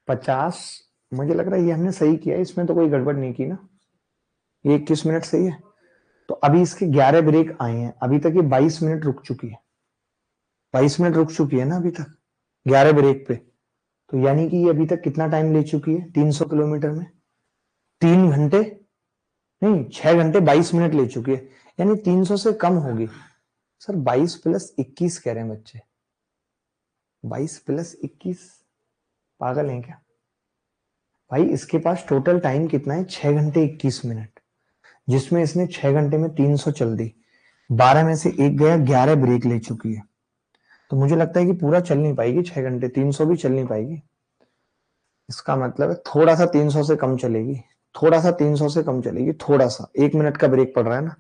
50। मुझे लग रहा है ये हमने सही किया, इसमें तो कोई गड़बड़ नहीं की ना, ये 21 मिनट सही है। तो अभी इसके 11 ब्रेक आए हैं, अभी तक ये 22 मिनट रुक चुकी है, 22 मिनट रुक चुकी है ना अभी तक 11 ब्रेक पे। तो यानी कि ये अभी तक कितना टाइम ले चुकी है 300 किलोमीटर में? 3 घंटे नहीं, 6 घंटे 22 मिनट ले चुकी है, यानी 300 से कम होगी। सर 22 + 21 कह रहे हैं बच्चे, 22 + 21, पागल हैं क्या भाई? इसके पास टोटल टाइम कितना है? 6 घंटे 21 मिनट, जिसमें इसने 6 घंटे में 300 चल दी, 12 में से एक गया, 11 ब्रेक ले चुकी है। तो मुझे लगता है कि पूरा चल नहीं पाएगी 6 घंटे, 300 भी चल नहीं पाएगी। इसका मतलब है थोड़ा सा 300 से कम चलेगी, थोड़ा सा 300 से कम चलेगी, थोड़ा सा, 1 मिनट का ब्रेक पड़ रहा है ना,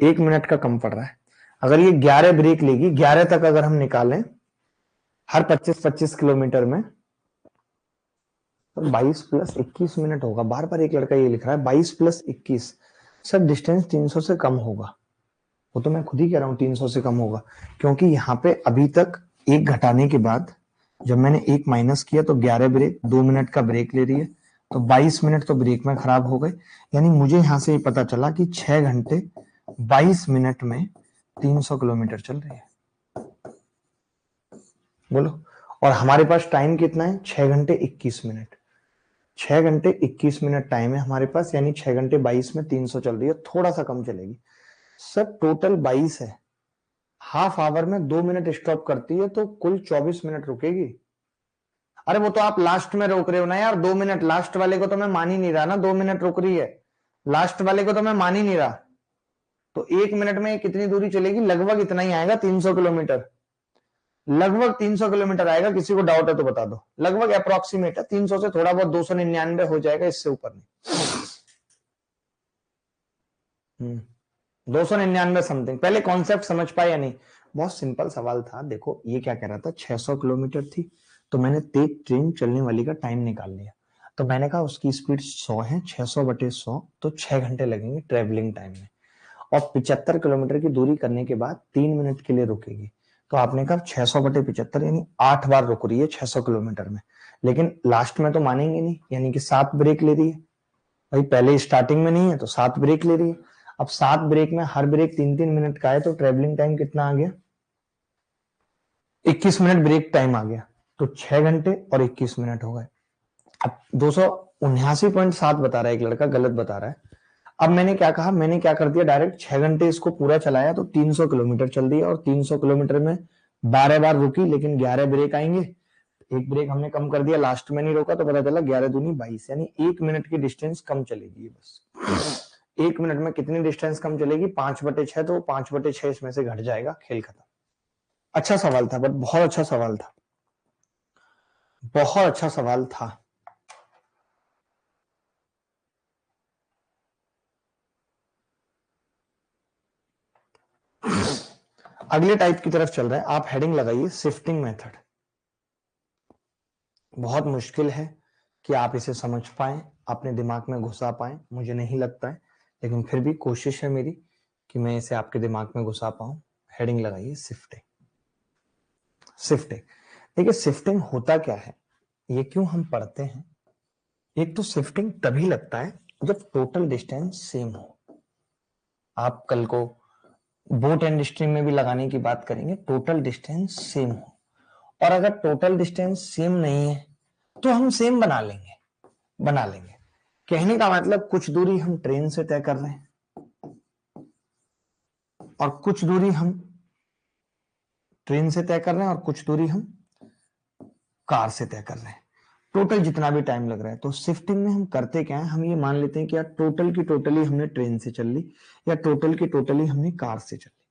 1 मिनट का कम पड़ रहा है। अगर ये 11 ब्रेक लेगी, 11 तक अगर हम निकालें हर 25-25 किलोमीटर में, तो 22 + 21 मिनट होगा। बार बार एक लड़का ये लिख रहा है 22 + 21, सर डिस्टेंस 300 से कम होगा। वो तो मैं खुद ही कह रहा हूं 300 से कम होगा, क्योंकि यहाँ पे अभी तक एक घटाने के बाद जब मैंने एक माइनस किया तो 11 ब्रेक, 2 मिनट का ब्रेक ले रही है, तो 22 मिनट तो ब्रेक में खराब हो गए। यानी मुझे यहां से ये पता चला कि 6 घंटे 22 मिनट में 300 किलोमीटर चल रही है। बोलो, और हमारे पास टाइम कितना है, 6 घंटे 21 मिनट। 6 घंटे 21 मिनट टाइम है हमारे पास, यानी 6 घंटे 22 में 300 चल रही है, थोड़ा सा कम चलेगी सर, टोटल 22 है। हाफ आवर में 2 मिनट स्टॉप करती है तो कुल 24 मिनट रुकेगी। अरे वो तो आप लास्ट में रोक रहे हो ना यार, 2 मिनट, लास्ट वाले को तो मैं मान ही नहीं रहा ना, 2 मिनट रुक रही है, लास्ट वाले को तो मैं मान ही नहीं रहा। तो 1 मिनट में कितनी दूरी चलेगी, लगभग इतना ही आएगा, 300 किलोमीटर, लगभग 300 किलोमीटर आएगा। किसी को डाउट है तो बता दो, लगभग अप्रोक्सीमेट है, 300 से थोड़ा बहुत 299 हो जाएगा, इससे ऊपर नहीं। 299 समथिंग। पहले कॉन्सेप्ट समझ पाए या नहीं? बहुत सिंपल सवाल था। देखो ये क्या कह रहा था, 600 किलोमीटर थी, तो मैंने तेज ट्रेन चलने वाली का टाइम निकाल लिया। तो मैंने कहा उसकी स्पीड 100 है, 600/100 तो 6 घंटे लगेंगे ट्रेवलिंग टाइम में, और 75 किलोमीटर की दूरी करने के बाद 3 मिनट के लिए रुकेगी। तो आपने कहा 600/75 यानी 8 बार रुक रही है 600 किलोमीटर में, लेकिन लास्ट में तो मानेंगे नहीं, यानी कि 7 ब्रेक ले रही है। भाई पहले स्टार्टिंग में नहीं है तो 7 ब्रेक ले रही है। अब 7 ब्रेक में हर ब्रेक 3-3 मिनट का है, तो ट्रेवलिंग टाइम कितना आ गया, 21 मिनट ब्रेक टाइम आ गया। तो 6 घंटे और 21 मिनट हो गए। अब 279.7 बता रहा है एक लड़का, गलत बता रहा है। अब मैंने क्या कहा, मैंने क्या कर दिया, डायरेक्ट 6 घंटे इसको पूरा चलाया तो 300 किलोमीटर चल दिया, और 300 किलोमीटर में 12 बार रुकी, लेकिन 11 ब्रेक आएंगे। एक ब्रेक हमने कम कर दिया, लास्ट में नहीं रोका, तो पता चला 11 दूनी 22, यानी 1 मिनट की डिस्टेंस कम चलेगी बस। 1 मिनट में कितनी डिस्टेंस कम चलेगी, 5/6, तो 5/6 इसमें से घट जाएगा, खेल खत्म। अच्छा सवाल था, बट बहुत अच्छा सवाल था, बहुत अच्छा सवाल था। अगले टाइप की तरफ चल रहे हैं, आप हेडिंग लगाइए शिफ्टिंग मेथड। बहुत मुश्किल है कि आप इसे समझ पाए, अपने दिमाग में घुसा पाए, मुझे नहीं लगता है, लेकिन फिर भी कोशिश है मेरी कि मैं इसे आपके दिमाग में घुसा पाऊं। हेडिंग लगाइए शिफ्टिंग। शिफ्टिंग, देखिए शिफ्टिंग होता क्या है, ये क्यों हम पढ़ते हैं। एक तो शिफ्टिंग तभी लगता है जब टोटल डिस्टेंस सेम हो। आप कल को बोट एंड स्ट्रीम में भी लगाने की बात करेंगे, टोटल डिस्टेंस सेम हो। और अगर टोटल डिस्टेंस सेम नहीं है तो हम सेम बना लेंगे, बना लेंगे। कहने का मतलब कुछ दूरी हम ट्रेन से तय कर रहे हैं और कुछ दूरी हम ट्रेन से तय कर रहे हैं और कुछ दूरी हम कार से तय कर रहे हैं, टोटल जितना भी टाइम लग रहा है। तो शिफ्टिंग में हम करते क्या है, हम ये मान लेते हैं कि यार टोटल की टोटली हमने ट्रेन से चल ली, या टोटल की टोटली हमने कार से चल ली,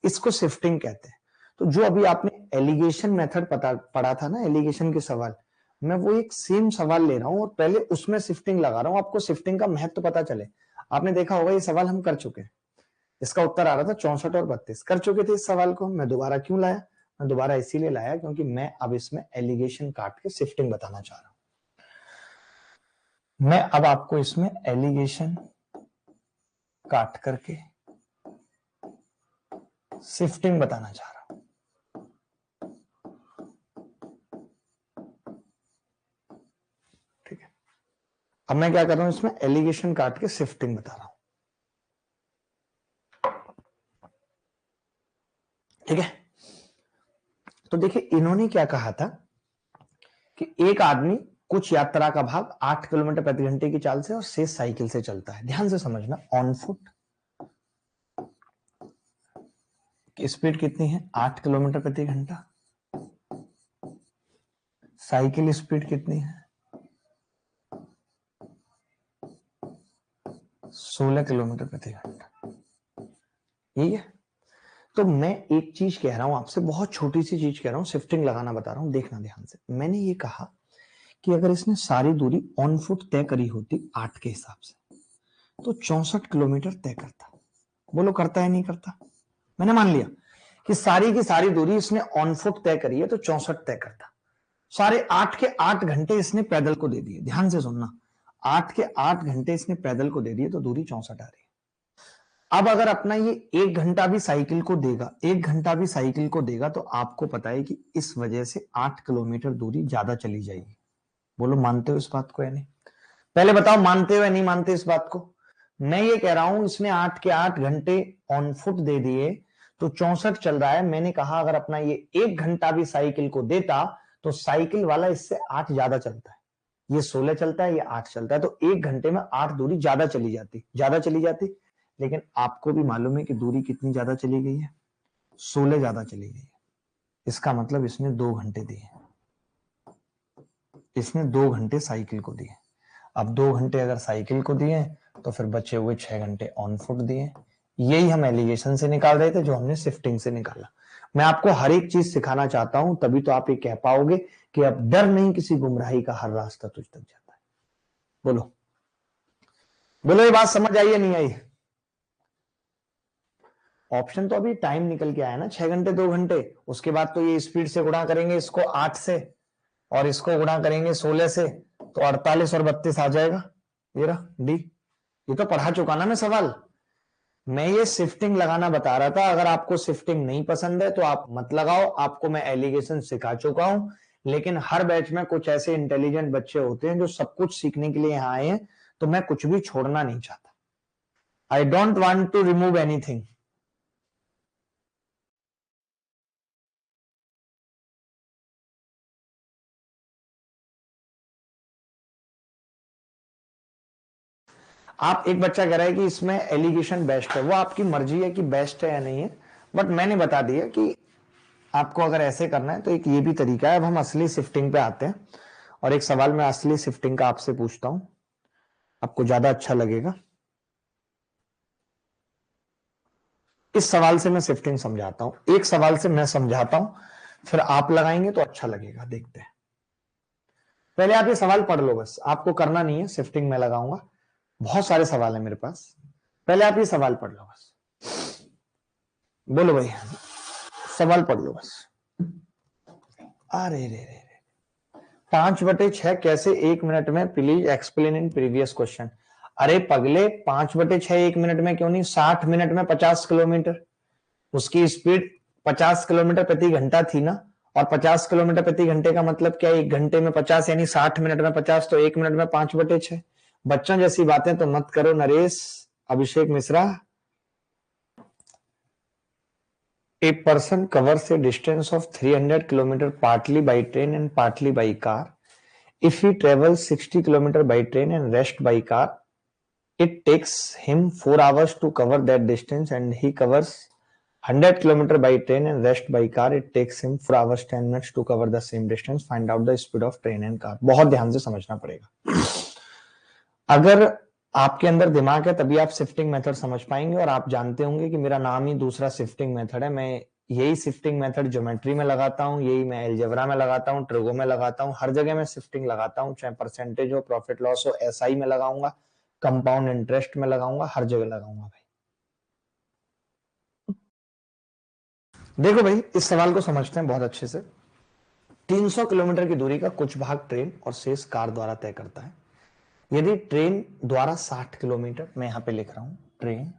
इसको शिफ्टिंग कहते हैं। तो जो अभी आपने एलिगेशन मेथड पढ़ा था ना, एलिगेशन के सवाल, मैं वो एक सेम सवाल ले रहा हूं और पहले उसमें शिफ्टिंग लगा रहा हूं, आपको शिफ्टिंग का महत्व पता चले। आपने देखा होगा ये सवाल हम कर चुके हैं, इसका उत्तर आ रहा था 64 और 32, कर चुके थे इस सवाल को। मैं दोबारा क्यों लाया, मैं दोबारा इसीलिए लाया क्योंकि मैं अब इसमें एलिगेशन काट के शिफ्टिंग बताना चाह रहा हूं। मैं अब आपको इसमें एलिगेशन काट करके शिफ्टिंग बताना चाह रहा हूं। ठीक है, अब मैं क्या कर रहा हूं, इसमें एलिगेशन काट के शिफ्टिंग बता रहा हूं। ठीक है, तो देखिए इन्होंने क्या कहा था कि एक आदमी कुछ यात्रा का भाग 8 किलोमीटर प्रति घंटे की चाल से और शेष साइकिल से चलता है। ध्यान से समझना, ऑन फुट की स्पीड कितनी है, 8 किलोमीटर प्रति घंटा, साइकिल स्पीड कितनी है, 16 किलोमीटर प्रति घंटा। यही है। तो मैं एक चीज कह रहा हूं आपसे, बहुत छोटी सी चीज कह रहा हूं, शिफ्टिंग लगाना बता रहा हूं, देखना ध्यान से। मैंने ये कहा कि अगर इसने सारी दूरी ऑन फुट तय करी होती 8 के हिसाब से, तो 64 किलोमीटर तय करता। बोलो करता है नहीं करता? मैंने मान लिया कि सारी की सारी दूरी इसने ऑन फुट तय करी है तो 64 तय करता। सारे 8 के 8 घंटे इसने पैदल को दे दिए। ध्यान से सुनना, 8 के 8 घंटे इसने पैदल को दे दिए तो दूरी 64 आ रही है। अब अगर अपना ये 1 घंटा भी साइकिल को देगा, 1 घंटा भी साइकिल को देगा, तो आपको पता है कि इस वजह से 8 किलोमीटर दूरी ज्यादा चली जाएगी। बोलो मानते हो इस बात को या नहीं? पहले बताओ मानते हो या नहीं मानते इस बात को? मैं ये कह रहा हूं इसने 8 के 8 घंटे ऑन फुट दे दिए तो 64 चल रहा है। मैंने कहा अगर अपना ये 1 घंटा भी साइकिल को देता तो साइकिल वाला इससे 8 ज्यादा चलता है, ये 16 चलता है, ये 8 चलता है, तो 1 घंटे में 8 दूरी ज्यादा चली जाती। लेकिन आपको भी मालूम है कि दूरी कितनी ज्यादा चली गई है, 16 ज्यादा चली गई है। इसका मतलब इसने 2 घंटे दिए, इसने 2 घंटे साइकिल को दिए। अब 2 घंटे अगर साइकिल को दिए तो फिर बचे हुए 6 घंटे ऑन फुट दिए। यही हम एलिगेशन से निकाल रहे थे, जो हमने शिफ्टिंग से निकाला। मैं आपको हर एक चीज सिखाना चाहता हूं, तभी तो आप ये कह पाओगे कि अब डर नहीं किसी गुमराही का, हर रास्ता तुझ तक जाता है। बोलो बोलो, ये बात समझ आई या नहीं आई? ऑप्शन तो अभी टाइम निकल के आया ना, 6 घंटे 2 घंटे। उसके बाद तो ये स्पीड से गुणा करेंगे इसको 8 से, और इसको गुणा करेंगे 16 से, तो 48 और 32 आ जाएगा। ये रहा डी। ये तो पढ़ा चुका ना मैं सवाल। मैं ये शिफ्टिंग लगाना बता रहा था। अगर आपको शिफ्टिंग नहीं पसंद है तो आप मत लगाओ, आपको मैं एलिगेशन सिखा चुका हूं। लेकिन हर बैच में कुछ ऐसे इंटेलिजेंट बच्चे होते हैं जो सब कुछ सीखने के लिए यहां आए हैं, तो मैं कुछ भी छोड़ना नहीं चाहता। I don't want to remove anything. आप एक बच्चा कह रहा है कि इसमें एलिगेशन बेस्ट है, वो आपकी मर्जी है कि बेस्ट है या नहीं है, बट मैंने बता दिया कि आपको अगर ऐसे करना है तो एक ये भी तरीका है। अब हम असली शिफ्टिंग पे आते हैं, और एक सवाल मैं असली शिफ्टिंग का आपसे पूछता हूं, आपको ज्यादा अच्छा लगेगा। इस सवाल से मैं शिफ्टिंग समझाता हूं, एक सवाल से मैं समझाता हूं, फिर आप लगाएंगे तो अच्छा लगेगा। देखते हैं, पहले आप ये सवाल पढ़ लो, बस आपको करना नहीं है, शिफ्टिंग में लगाऊंगा। बहुत सारे सवाल है मेरे पास, पहले आप ये सवाल पढ़ लो बस। बोलो भाई, सवाल पढ़ लो बस। अरे रे रे, 5/6 कैसे 1 मिनट में, please explain in previous question. अरे पगले, 5/6 1 मिनट में क्यों नहीं, 60 मिनट में 50 किलोमीटर। उसकी स्पीड 50 किलोमीटर प्रति घंटा थी ना, और 50 किलोमीटर प्रति घंटे का मतलब क्या है, 1 घंटे में 50 यानी 60 मिनट में 50, तो 1 मिनट में 5/6। बच्चों जैसी बातें तो मत करो Naresh. Abhishek Mishra, a person covers a distance of 300 kilometer partly by train and partly by car. If he travels 60 kilometer by train and rest by car, it takes him 4 hours to cover that distance, and he covers 100 kilometer by train and rest by car. It takes him 4 hours 10 minutes to cover the same distance. Find out the speed of train and car. बहुत ध्यान से समझना पड़ेगा। अगर आपके अंदर दिमाग है तभी आप शिफ्टिंग मेथड समझ पाएंगे, और आप जानते होंगे कि मेरा नाम ही दूसरा शिफ्टिंग मेथड है। मैं यही शिफ्टिंग मेथड ज्योमेट्री में लगाता हूं, यही मैं अलजेब्रा में लगाता हूं, ट्रिगो में लगाता हूं, हर जगह मैं शिफ्टिंग लगाता हूं। चाहे परसेंटेज हो, प्रॉफिट लॉस हो, एसआई में लगाऊंगा, कंपाउंड इंटरेस्ट में लगाऊंगा, हर जगह लगाऊंगा भाई। देखो भाई, इस सवाल को समझते हैं बहुत अच्छे से। 300 किलोमीटर की दूरी का कुछ भाग ट्रेन और शेष कार द्वारा तय करता है। यदि ट्रेन द्वारा 60 किलोमीटर, मैं यहां पे लिख रहा हूं ट्रेन,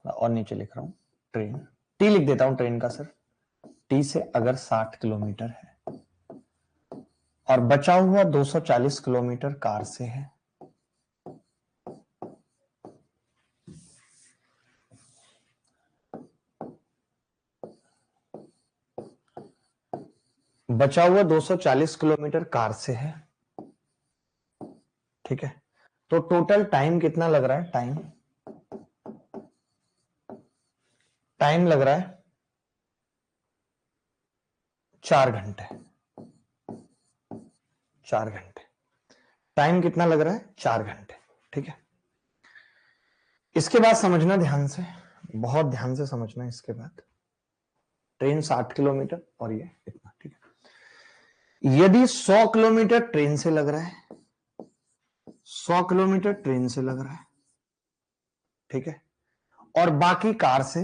और नीचे लिख रहा हूं ट्रेन, टी लिख देता हूं ट्रेन का सर, टी से अगर 60 किलोमीटर है और बचा हुआ 240 किलोमीटर कार से है, बचा हुआ 240 किलोमीटर कार से है, ठीक है। तो टोटल टाइम कितना लग रहा है, टाइम लग रहा है 4 घंटे। 4 घंटे टाइम कितना लग रहा है, 4 घंटे, ठीक है। इसके बाद समझना ध्यान से, बहुत ध्यान से समझना। इसके बाद ट्रेन 60 किलोमीटर और ये इतना, ठीक है। यदि 100 किलोमीटर ट्रेन से लग रहा है, 100 किलोमीटर ट्रेन से लग रहा है, ठीक है, और बाकी कार से,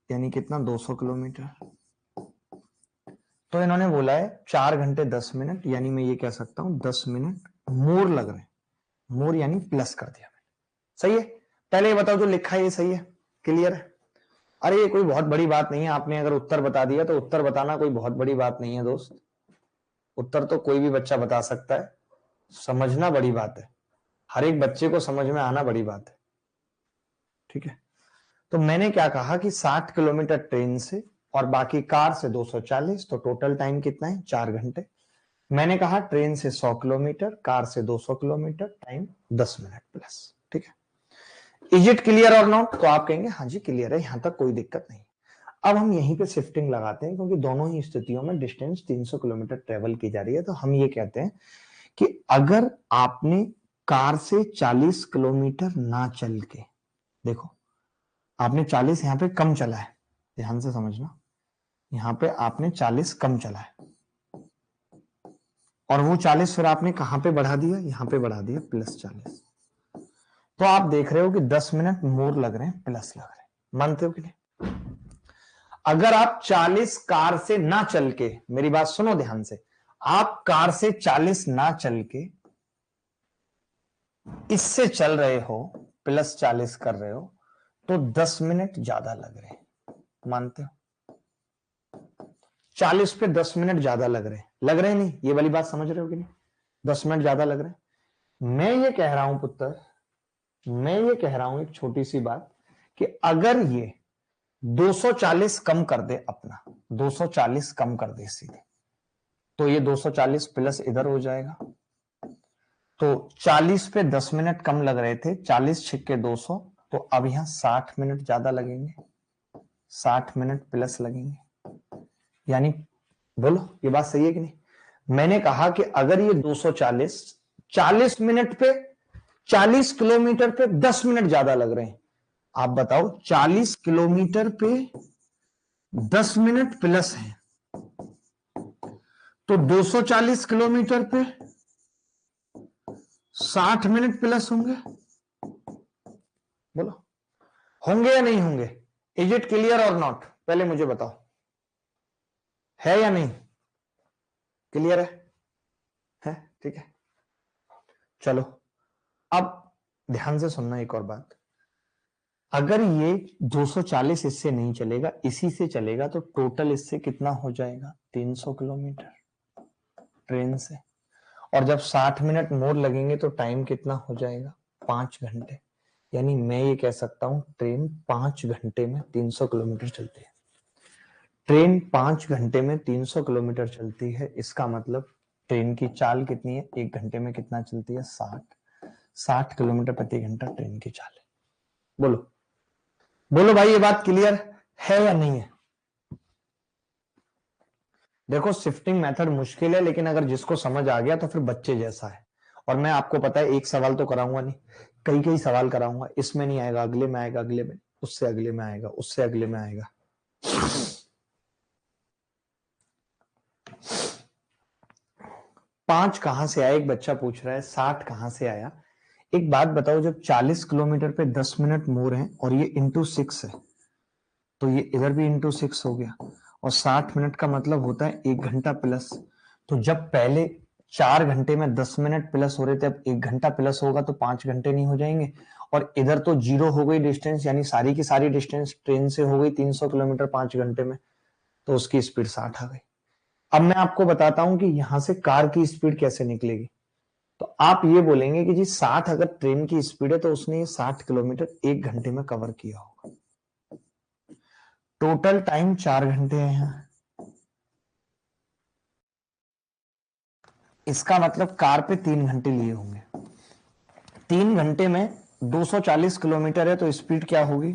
यानी कितना, 200 किलोमीटर, तो इन्होंने बोला है 4 घंटे 10 मिनट, यानी मैं ये कह सकता हूं 10 मिनट मोर लग रहे हैं। मोर यानी प्लस कर दिया मैंने, सही है। पहले ये बताओ जो लिखा है ये सही है, क्लियर है? अरे ये कोई बहुत बड़ी बात नहीं है, आपने अगर उत्तर बता दिया तो उत्तर बताना कोई बहुत बड़ी बात नहीं है दोस्त। उत्तर तो कोई भी बच्चा बता सकता है, समझना बड़ी बात है। हर एक बच्चे को समझ में आना बड़ी बात है, ठीक है। तो मैंने क्या कहा कि 60 किलोमीटर ट्रेन से और बाकी कार से 240, तो टोटल टाइम कितना है, 4 घंटे। मैंने कहा ट्रेन से 100 किलोमीटर, कार से 200 किलोमीटर, टाइम 10 मिनट प्लस। ठीक है, इज इट क्लियर और नॉट? तो आप कहेंगे हाँ जी क्लियर है, यहां तक कोई दिक्कत नहीं। अब हम यहीं पे शिफ्टिंग लगाते हैं क्योंकि दोनों ही स्थितियों में डिस्टेंस 300 किलोमीटर ट्रेवल की जा रही है। तो हम ये कहते हैं कि अगर आपने कार से 40 किलोमीटर ना चल के, देखो आपने 40 यहां पे कम चला है, ध्यान से समझना, यहां पे आपने 40 कम चला है और वो 40 फिर आपने कहां पे बढ़ा दिया, यहां पे बढ़ा दिया +40। तो आप देख रहे हो कि 10 मिनट मोर लग रहे हैं, प्लस लग रहे हैं। मानते हो कि नहीं? अगर आप 40 कार से ना चल के, मेरी बात सुनो ध्यान से, आप कार से 40 ना चल के इससे चल रहे हो, +40 कर रहे हो, तो 10 मिनट ज्यादा लग रहे हैं। मानते हो? 40 पे 10 मिनट ज्यादा लग रहे हैं, लग रहे हैं नहीं? ये वाली बात समझ रहे हो कि नहीं? 10 मिनट ज्यादा लग रहे हैं। मैं ये कह रहा हूं पुत्र, मैं ये कह रहा हूं एक छोटी सी बात, कि अगर ये 240 कम कर दे, अपना 240 कम कर दे सीधे, तो ये 240 प्लस इधर हो जाएगा। तो 40 पे 10 मिनट कम लग रहे थे, 40 छिक्के 200, तो अब यहां 60 मिनट ज्यादा लगेंगे, 60 मिनट प्लस लगेंगे। यानी बोलो ये बात सही है कि नहीं? मैंने कहा कि अगर ये 240 40 मिनट पे 40 किलोमीटर पे 10 मिनट ज्यादा लग रहे हैं, आप बताओ 40 किलोमीटर पे 10 मिनट प्लस है, तो 240 किलोमीटर पे 60 मिनट प्लस होंगे। बोलो होंगे या नहीं होंगे? इज इट क्लियर और नॉट? पहले मुझे बताओ, है या नहीं? क्लियर है? ठीक है, चलो अब ध्यान से सुनना एक और बात। अगर ये 240 इससे नहीं चलेगा, इसी से चलेगा, तो टोटल इससे कितना हो जाएगा? 300 किलोमीटर ट्रेन से। और जब 60 मिनट मोर लगेंगे तो टाइम कितना हो जाएगा? 5 घंटे। यानी मैं ये कह सकता हूं ट्रेन 5 घंटे में 300 किलोमीटर चलती है। ट्रेन 5 घंटे में 300 किलोमीटर चलती है, इसका मतलब ट्रेन की चाल कितनी है? 1 घंटे में कितना चलती है? 60 किलोमीटर प्रति घंटा ट्रेन की चाल है। बोलो बोलो भाई, ये बात क्लियर है या नहीं है? देखो शिफ्टिंग मेथड मुश्किल है, लेकिन अगर जिसको समझ आ गया तो फिर बच्चे जैसा है। और मैं आपको पता है एक सवाल तो कराऊंगा नहीं, कई कई सवाल कराऊंगा। इसमें नहीं आएगा, अगले में आएगा, अगले में, उससे अगले में आएगा, उससे अगले में आएगा। 5 कहां से आया? एक बच्चा पूछ रहा है 60 कहां से आया? एक बात बताओ, जब 40 किलोमीटर पे 10 मिनट मोर है और ये इंटू 6 है, तो ये इधर भी इंटू 6 हो गया, और 60 मिनट का मतलब होता है 1 घंटा प्लस। तो जब पहले 4 घंटे में 10 मिनट प्लस हो रहे थे, अब 1 घंटा प्लस होगा तो 5 घंटे नहीं हो जाएंगे? और इधर तो 0 हो गई डिस्टेंस, यानी सारी की सारी डिस्टेंस ट्रेन से हो गई 300 किलोमीटर 5 घंटे में, तो उसकी स्पीड 60 आ गई। अब मैं आपको बताता हूं कि यहां से कार की स्पीड कैसे निकलेगी। तो आप ये बोलेंगे कि जी 60 अगर ट्रेन की स्पीड है तो उसने ये 60 किलोमीटर 1 घंटे में कवर किया होगा। टोटल टाइम 4 घंटे है यहाँ। इसका मतलब कार पे 3 घंटे लिए होंगे। 3 घंटे में 240 किलोमीटर है, तो स्पीड क्या होगी?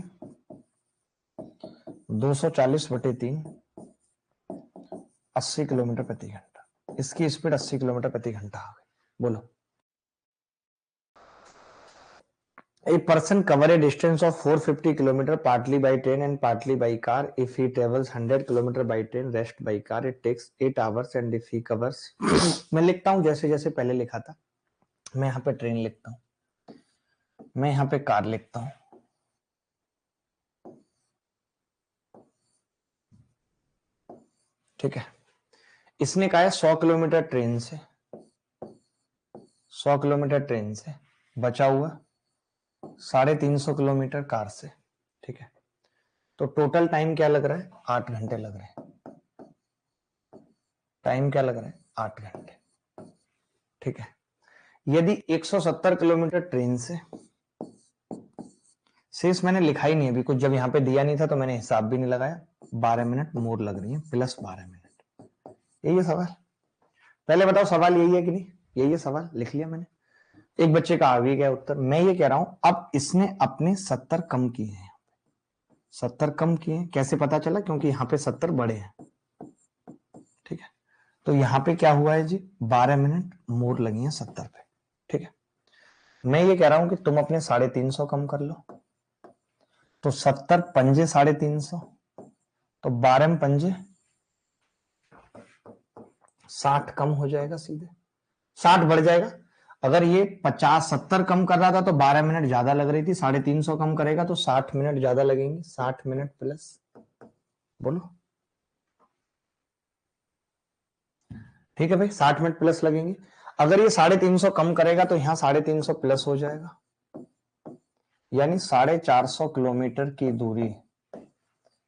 240/3, 80 किलोमीटर प्रति घंटा। इसकी स्पीड 80 किलोमीटर प्रति घंटा आ गई। बोलो, a person cover a distance of 450 kilometer partly by train and partly by car. If he travels 100 kilometer by train, rest by car, it takes 8 hours. And if he covers मैं लिखता हूं जैसे जैसे पहले लिखा था। मैं यहां पे ट्रेन लिखता हूं, मैं यहां पे कार लिखता हूं। ठीक है, इसने कहा है 100 किलोमीटर ट्रेन से, 100 किलोमीटर ट्रेन से, बचा हुआ 350 किलोमीटर कार से। ठीक है, तो टोटल टाइम क्या लग रहा है? 8 घंटे लग रहे हैं। टाइम क्या लग रहा है? 8 घंटे। ठीक है, यदि 170 किलोमीटर ट्रेन से, शेष मैंने लिखा ही नहीं अभी कुछ, जब यहां पे दिया नहीं था तो मैंने हिसाब भी नहीं लगाया। 12 मिनट मोर लग रही है, +12 मिनट। यही है सवाल। पहले बताओ सवाल यही है कि नहीं? यही है सवाल, लिख लिया मैंने। एक बच्चे का आ भी गया उत्तर। मैं ये कह रहा हूं अब इसने अपने 70 कम किए हैं। 70 कम किए हैं, कैसे पता चला? क्योंकि यहां पे 70 बड़े हैं। ठीक है, तो यहां पे क्या हुआ है जी, 12 मिनट मोर लगी है 70 पे। ठीक है, मैं ये कह रहा हूं कि तुम अपने 350 कम कर लो। तो 70 पंजे 350, तो 12 में पंजे 60 कम हो जाएगा, सीधे 60 बढ़ जाएगा। अगर ये 50-70 कम कर रहा था तो 12 मिनट ज्यादा लग रही थी, 350 कम करेगा तो 60 मिनट ज्यादा लगेंगे। 60 मिनट प्लस, बोलो। ठीक है भाई, 60 मिनट प्लस लगेंगे। अगर ये 350 कम करेगा तो यहां 350 प्लस हो जाएगा, यानी 450 किलोमीटर की दूरी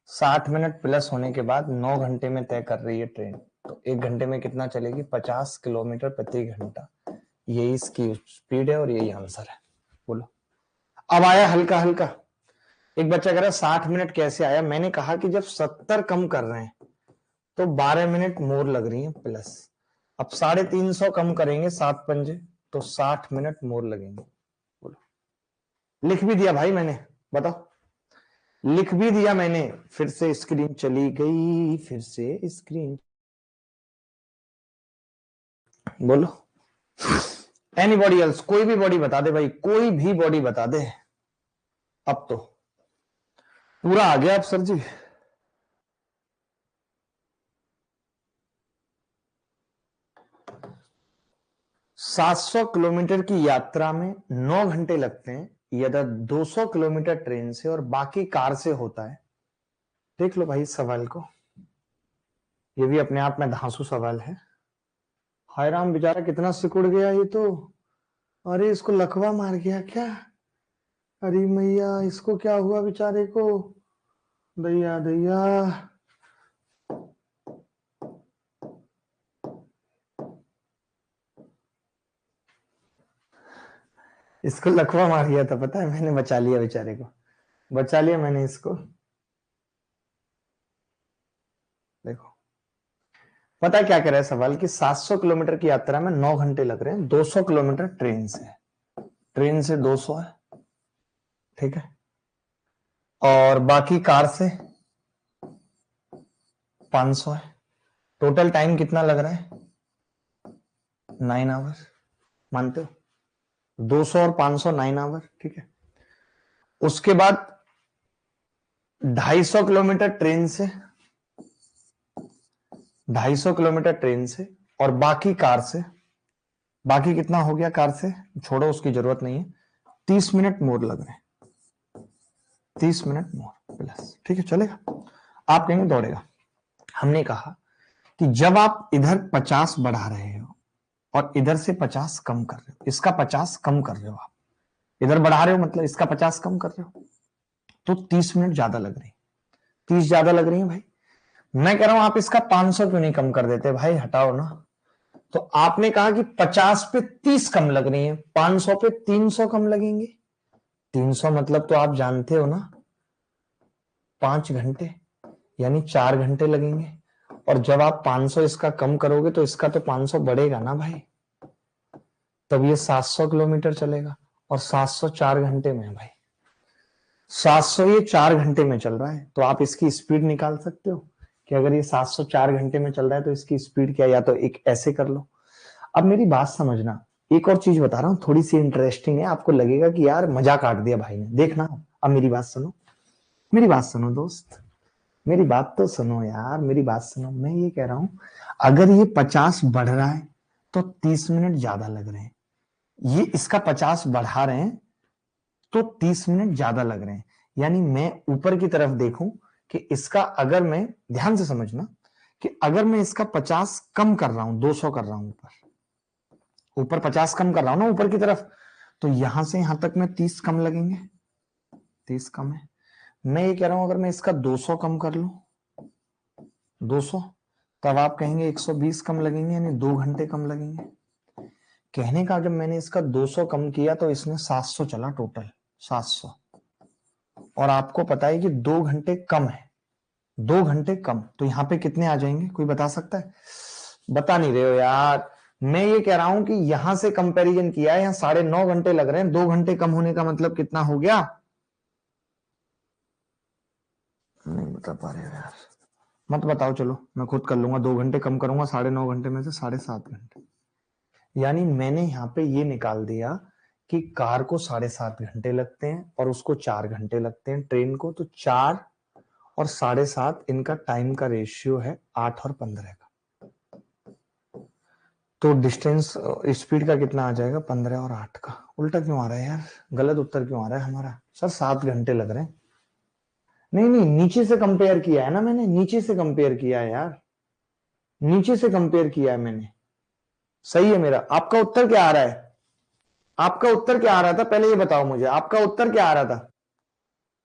60 मिनट प्लस होने के बाद 9 घंटे में तय कर रही है ट्रेन। तो 1 घंटे में कितना चलेगी? 50 किलोमीटर प्रति घंटा। यही इसकी स्पीड है और यही आंसर है। बोलो। अब आया हल्का हल्का। एक बच्चा कह रहा है 60 मिनट कैसे आया? मैंने कहा कि जब 70 कम कर रहे हैं तो 12 मिनट मोर लग रही है प्लस। अब 350 कम करेंगे 7 पंजे, तो 60 मिनट मोर लगेंगे। बोलो। लिख भी दिया भाई मैंने, बताओ। लिख भी दिया मैंने। फिर से स्क्रीन चली गई, फिर से स्क्रीन। बोलो। Anybody else? कोई भी बॉडी बता दे भाई, कोई भी बॉडी बता दे। अब तो पूरा आ गया अब सर जी। सात 700 किलोमीटर की यात्रा में 9 घंटे लगते हैं यदि 200 किलोमीटर ट्रेन से और बाकी कार से होता है। देख लो भाई सवाल को, ये भी अपने आप में धांसू सवाल है। हाय राम, बेचारा कितना सिकुड़ गया ये तो। अरे इसको लकवा मार गया क्या? अरे मैया, इसको क्या हुआ बेचारे को? दैया दैया। इसको लकवा मार गया था, पता है? मैंने बचा लिया बेचारे को, बचा लिया मैंने इसको। देखो, पता है क्या कह रहा है सवाल कि 700 किलोमीटर की यात्रा में 9 घंटे लग रहे हैं। 200 किलोमीटर ट्रेन से, ट्रेन से 200 है, ठीक है, और बाकी कार से 500 है। टोटल टाइम कितना लग रहा है? 9 आवर। मानते हो? 200 और 500 9 आवर, ठीक है। उसके बाद 250 किलोमीटर ट्रेन से, 250 किलोमीटर ट्रेन से और बाकी कार से। बाकी कितना हो गया कार से? छोड़ो, उसकी जरूरत नहीं है। 30 मिनट मोर लग रहे हैं, 30 मिनट मोर प्लस, ठीक है, चलेगा। आप कहेंगे दौड़ेगा। हमने कहा कि जब आप इधर 50 बढ़ा रहे हो और इधर से 50 कम कर रहे हो, इसका 50 कम कर रहे हो, आप इधर बढ़ा रहे हो मतलब इसका 50 कम कर रहे हो, तो 30 मिनट ज्यादा लग रही है। 30 ज्यादा लग रही है भाई। मैं कह रहा हूं आप इसका 500 क्यों नहीं कम कर देते भाई? हटाओ ना। तो आपने कहा कि 50 पे 30 कम लग रही है, 500 पे 300 कम लगेंगे। 300 मतलब तो आप जानते हो ना, 5 घंटे, यानी 4 घंटे लगेंगे। और जब आप 500 इसका कम करोगे तो इसका तो 500 बढ़ेगा ना भाई, तब ये 700 किलोमीटर चलेगा। और 700 4 घंटे में है भाई। 700 ये 4 घंटे में चल रहा है, तो आप इसकी स्पीड निकाल सकते हो कि अगर ये 700 4 घंटे में चल रहा है तो इसकी स्पीड क्या है? या तो एक ऐसे कर लो। अब मेरी बात समझना, एक और चीज बता रहा हूं, थोड़ी सी इंटरेस्टिंग है। आपको लगेगा कि यार मजा काट दिया भाई ने, देखना। अब मेरी बात सुनो, मेरी बात सुनो दोस्त, मेरी बात तो सुनो यार, मेरी बात सुनो। मैं ये कह रहा हूं अगर ये 50 बढ़ रहा है तो 30 मिनट ज्यादा लग रहे हैं। ये इसका 50 बढ़ा रहे हैं तो 30 मिनट ज्यादा लग रहे हैं। यानी मैं ऊपर की तरफ देखूं कि इसका, अगर मैं, ध्यान से समझना, कि अगर मैं इसका 50 कम कर रहा हूं, 200 कर रहा हूं, ऊपर 50 कम कर रहा हूं ना ऊपर की तरफ, तो यहां से यहां तक में 30 कम लगेंगे। 30 कम है। मैं ये कह रहा हूं अगर मैं इसका 200 कम कर लूं, 200, तब आप कहेंगे 120 कम लगेंगे, यानी 2 घंटे कम लगेंगे। कहने का जब मैंने इसका 200 कम किया तो इसने 700 चला, टोटल 700। और आपको पता है कि 2 घंटे कम है, 2 घंटे कम, तो यहां पे कितने आ जाएंगे? कोई बता सकता है? बता नहीं रहे हो यार। मैं ये कह रहा हूं कि यहां से कंपैरिजन किया है, यहां 9.5 घंटे लग रहे हैं, 2 घंटे कम होने का मतलब कितना हो गया? नहीं बता पा रहे हो यार, मत बताओ, चलो मैं खुद कर लूंगा। 2 घंटे कम करूंगा 9.5 घंटे में से 7.5 घंटे, यानी मैंने यहाँ पे ये निकाल दिया कि कार को 7.5 घंटे लगते हैं और उसको 4 घंटे लगते हैं ट्रेन को, तो 4 और 7.5 इनका टाइम का रेशियो है 8 और 15 का। तो डिस्टेंस स्पीड का कितना आ जाएगा? 15 और 8 का। उल्टा क्यों आ रहा है यार, गलत उत्तर क्यों आ रहा है हमारा? सर 7 घंटे लग रहे हैं। नहीं नहीं, नीचे से कंपेयर किया है ना मैंने, नीचे से कंपेयर किया है यार, नीचे से कंपेयर किया है मैंने। सही है मेरा। आपका उत्तर क्या आ रहा है? आपका उत्तर क्या आ रहा था पहले ये बताओ मुझे, आपका उत्तर क्या आ रहा था?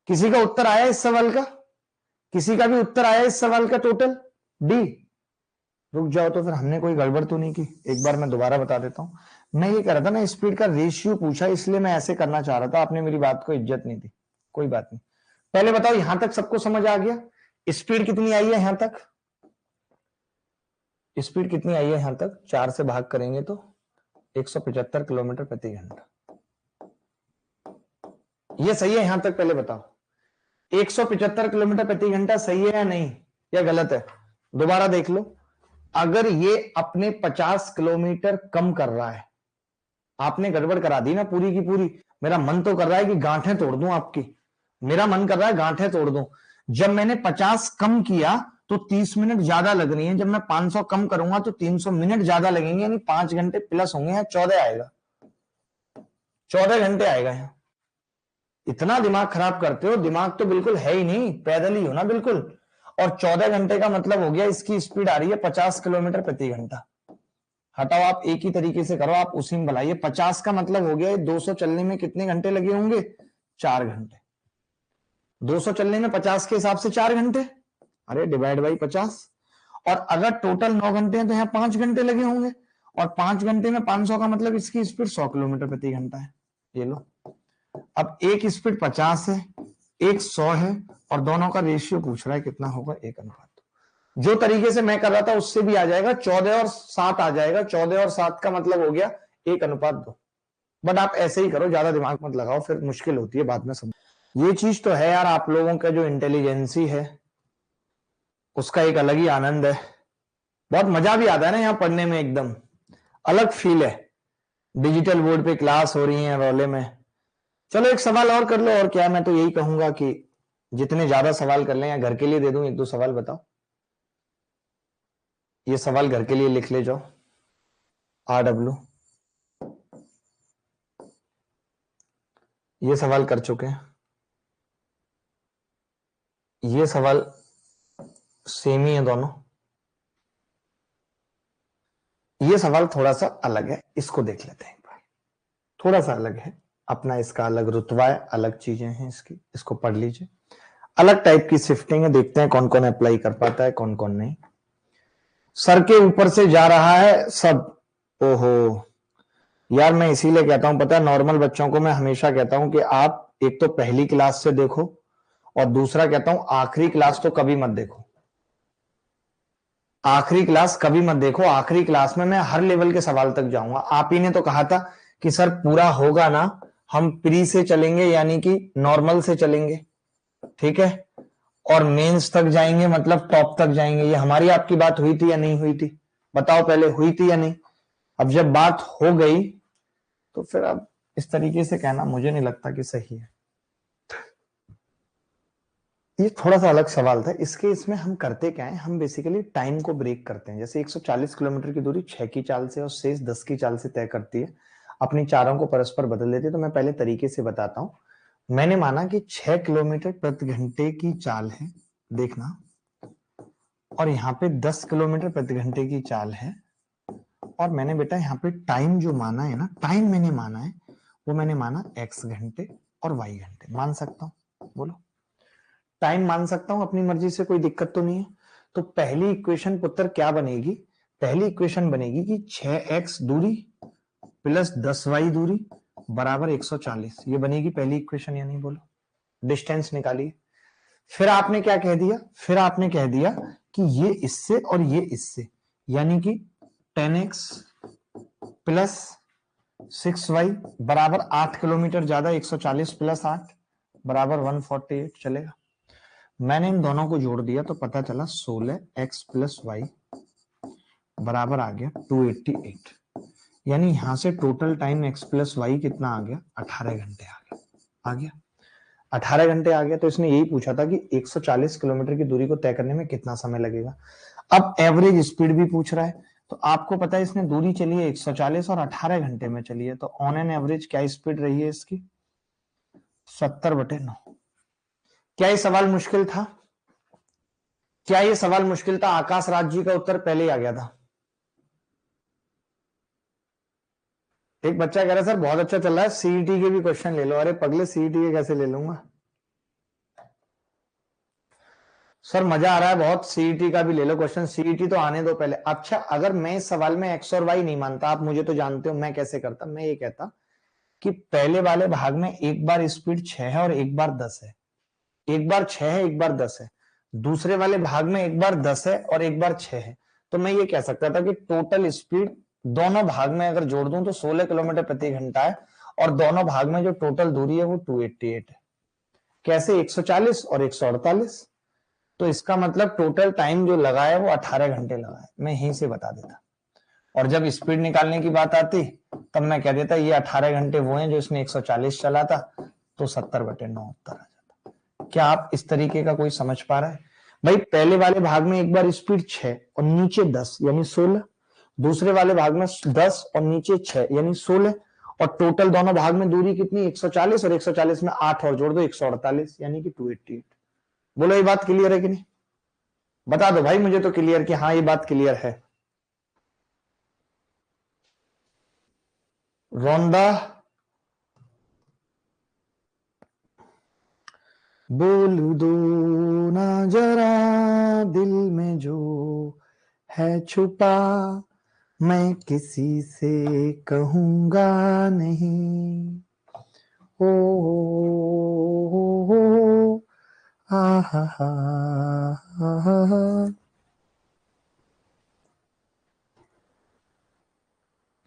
किसी का उत्तर आया इस सवाल का? किसी का भी उत्तर आया इस सवाल का? Total D. रुक जाओ, तो फिर हमने कोई गड़बड़ तो नहीं की? एक बार मैं दोबारा बता देता हूं। मैं ये कह रहा था ना, स्पीड का रेशियो पूछा इसलिए मैं ऐसे करना चाह रहा था, आपने मेरी बात को इज्जत नहीं दी। कोई बात नहीं। पहले बताओ यहां तक सबको समझ आ गया? स्पीड कितनी आई है यहां तक? स्पीड कितनी आई है यहां तक? 4 से भाग करेंगे तो 175 किलोमीटर प्रति घंटा। ये सही है यहां तक? पहले बताओ 175 किलोमीटर प्रति घंटा सही है या नहीं, या गलत है? दोबारा देख लो। अगर ये अपने 50 किलोमीटर कम कर रहा है, आपने गड़बड़ करा दी ना पूरी की पूरी। मेरा मन तो कर रहा है कि गांठें तोड़ दूं आपकी, मेरा मन कर रहा है गांठें तोड़ दूं। जब मैंने 50 कम किया तो 30 मिनट ज्यादा लग रही है, जब मैं 500 कम करूंगा तो 300 मिनट ज्यादा लगेंगे, यानी 5 घंटे प्लस होंगे, यहाँ 14 आएगा, 14 घंटे आएगा यहाँ। इतना दिमाग खराब करते हो, दिमाग तो बिल्कुल है ही नहीं, पैदल ही हो ना बिल्कुल। और 14 घंटे का मतलब हो गया इसकी स्पीड आ रही है 50 किलोमीटर प्रति घंटा। हटाओ, आप एक ही तरीके से करो, आप उसी में भलाइए। 50 का मतलब हो गया 200 चलने में कितने घंटे लगे होंगे? 4 घंटे। 200 चलने में 50 के हिसाब से 4 घंटे, अरे डिवाइड बाई 50। और अगर टोटल 9 घंटे हैं तो यहाँ 5 घंटे लगे होंगे, और 5 घंटे में 500 का मतलब इसकी स्पीड 100 किलोमीटर प्रति घंटा है। ये लो, अब एक स्पीड 50 है, एक 100 है, और दोनों का रेशियो पूछ रहा है कितना होगा, 1:2। जो तरीके से मैं कर रहा था उससे भी आ जाएगा, 14 और 7 आ जाएगा। 14 और 7 का मतलब हो गया 1:2। बट आप ऐसे ही करो, ज्यादा दिमाग मत लगाओ, फिर मुश्किल होती है बाद में समझ। ये चीज तो है यार, आप लोगों का जो इंटेलिजेंसी है उसका एक अलग ही आनंद है। बहुत मजा भी आता है ना यहाँ पढ़ने में, एकदम अलग फील है। डिजिटल बोर्ड पे क्लास हो रही है रोले में। चलो एक सवाल और कर लो, और क्या, मैं तो यही कहूंगा कि जितने ज्यादा सवाल कर लें, या घर के लिए दे दूं 1-2 सवाल, बताओ। ये सवाल घर के लिए लिख ले जाओ। RW ये सवाल कर चुके हैं, ये सवाल सेम ही है दोनों। ये सवाल थोड़ा सा अलग है, इसको देख लेते हैं एक बार। थोड़ा सा अलग है अपना, इसका अलग रुतबा है, अलग चीजें हैं इसकी, इसको पढ़ लीजिए। अलग टाइप की शिफ्टिंग है, देखते हैं कौन कौन अप्लाई कर पाता है, कौन कौन नहीं। सर के ऊपर से जा रहा है सब। ओहो यार, मैं इसीलिए कहता हूं, पता है, नॉर्मल बच्चों को मैं हमेशा कहता हूं कि आप एक तो पहली क्लास से देखो, और दूसरा कहता हूं आखिरी क्लास तो कभी मत देखो। आखिरी क्लास कभी मत देखो। आखिरी क्लास में मैं हर लेवल के सवाल तक जाऊंगा। आप ही ने तो कहा था कि सर पूरा होगा ना, हम प्री से चलेंगे, यानी कि नॉर्मल से चलेंगे, ठीक है, और मेंस तक जाएंगे, मतलब टॉप तक जाएंगे। ये हमारी आपकी बात हुई थी या नहीं हुई थी? बताओ पहले, हुई थी या नहीं? अब जब बात हो गई तो फिर अब इस तरीके से कहना मुझे नहीं लगता कि सही है। ये थोड़ा सा अलग सवाल था। इसके इसमें हम करते क्या है, हम बेसिकली टाइम को ब्रेक करते हैं। जैसे 140 किलोमीटर की दूरी 6 की चाल से और शेष 10 की चाल से तय करती है, अपनी चारों को परस्पर बदल देती है। तो मैं पहले तरीके से बताता हूं। मैंने माना कि 6 किलोमीटर प्रति घंटे की चाल है, देखना, और यहाँ पे 10 किलोमीटर प्रति घंटे की चाल है, और मैंने बेटा यहाँ पे टाइम जो माना है ना, टाइम मैंने माना है, वो मैंने माना x घंटे और y घंटे। मान सकता हूं? बोलो, टाइम मान सकता हूं अपनी मर्जी से, कोई दिक्कत तो नहीं है। तो पहली इक्वेशन पुत्र क्या बनेगी? पहली इक्वेशन बनेगी कि 6x दूरी प्लस 10y दूरी बराबर 140। ये बनेगी पहली इक्वेशन, या नहीं? बोलो, डिस्टेंस निकालिए। फिर आपने क्या कह दिया? फिर आपने कह दिया कि ये इससे और ये इससे, यानी कि 10x प्लस 6y बराबर 8 किलोमीटर ज्यादा 140 प्लस 8 बराबर 148 चलेगा। मैंने इन दोनों को जोड़ दिया तो पता चला 16x प्लस वाई बराबर आ गया 288। यानी यहां से total time x plus Y कितना आ गया 18 घंटे आ गया 18 घंटे आ गया। तो इसने यही पूछा था कि 140 किलोमीटर की दूरी को तय करने में कितना समय लगेगा। अब एवरेज स्पीड भी पूछ रहा है, तो आपको पता है इसने दूरी चली है 140 और 18 घंटे में चली है, तो ऑन एन एवरेज क्या स्पीड रही है इसकी 70/9। क्या ये सवाल मुश्किल था? क्या ये सवाल मुश्किल था? आकाश राज जी का उत्तर पहले ही आ गया था। एक बच्चा कह रहा है सर बहुत अच्छा चल रहा है, सीईटी के भी क्वेश्चन ले लो। अरे पगले सीईटी के कैसे ले लूंगा सर, मजा आ रहा है बहुत, सीईटी का भी ले लो क्वेश्चन। सीईटी तो आने दो पहले। अच्छा, अगर मैं इस सवाल में एक्स और वाई नहीं मानता, आप मुझे तो जानते हो मैं कैसे करता, मैं ये कहता कि पहले वाले भाग में एक बार स्पीड 6 है और एक बार 10 है, एक बार 6 है एक बार 10 है, दूसरे वाले भाग में एक बार 10 है और एक बार 6 है। तो मैं ये कह सकता था कि टोटल स्पीड दोनों भाग में अगर जोड़ दूं तो 16 किलोमीटर प्रति घंटा है, और दोनों भाग में जो टोटल दूरी है वो 288 है। कैसे? 140 और 148। तो इसका मतलब टोटल टाइम जो लगा है वो 18 घंटे लगा है। मैं यहीं से बता देता, और जब स्पीड निकालने की बात आती तब मैं कह देता ये 18 घंटे वो हैं जो इसने 140 चला था, तो 70/9 उत्तर आ जाता। क्या आप इस तरीके का कोई समझ पा रहा है? भाई पहले वाले भाग में एक बार स्पीड 6 और नीचे 10 यानी 16, दूसरे वाले भाग में 10 और नीचे 6 यानी 16, और टोटल दोनों भाग में दूरी कितनी 140, और 140 में 8 और जोड़ दो 148 यानी कि 288। बोलो ये बात क्लियर है कि नहीं? बता दो भाई मुझे तो क्लियर कि हाँ ये बात क्लियर है। रोंदा बोल दो ना जरा दिल में जो है छुपा, मैं किसी से कहूंगा नहीं। ओ हा हा हा हा।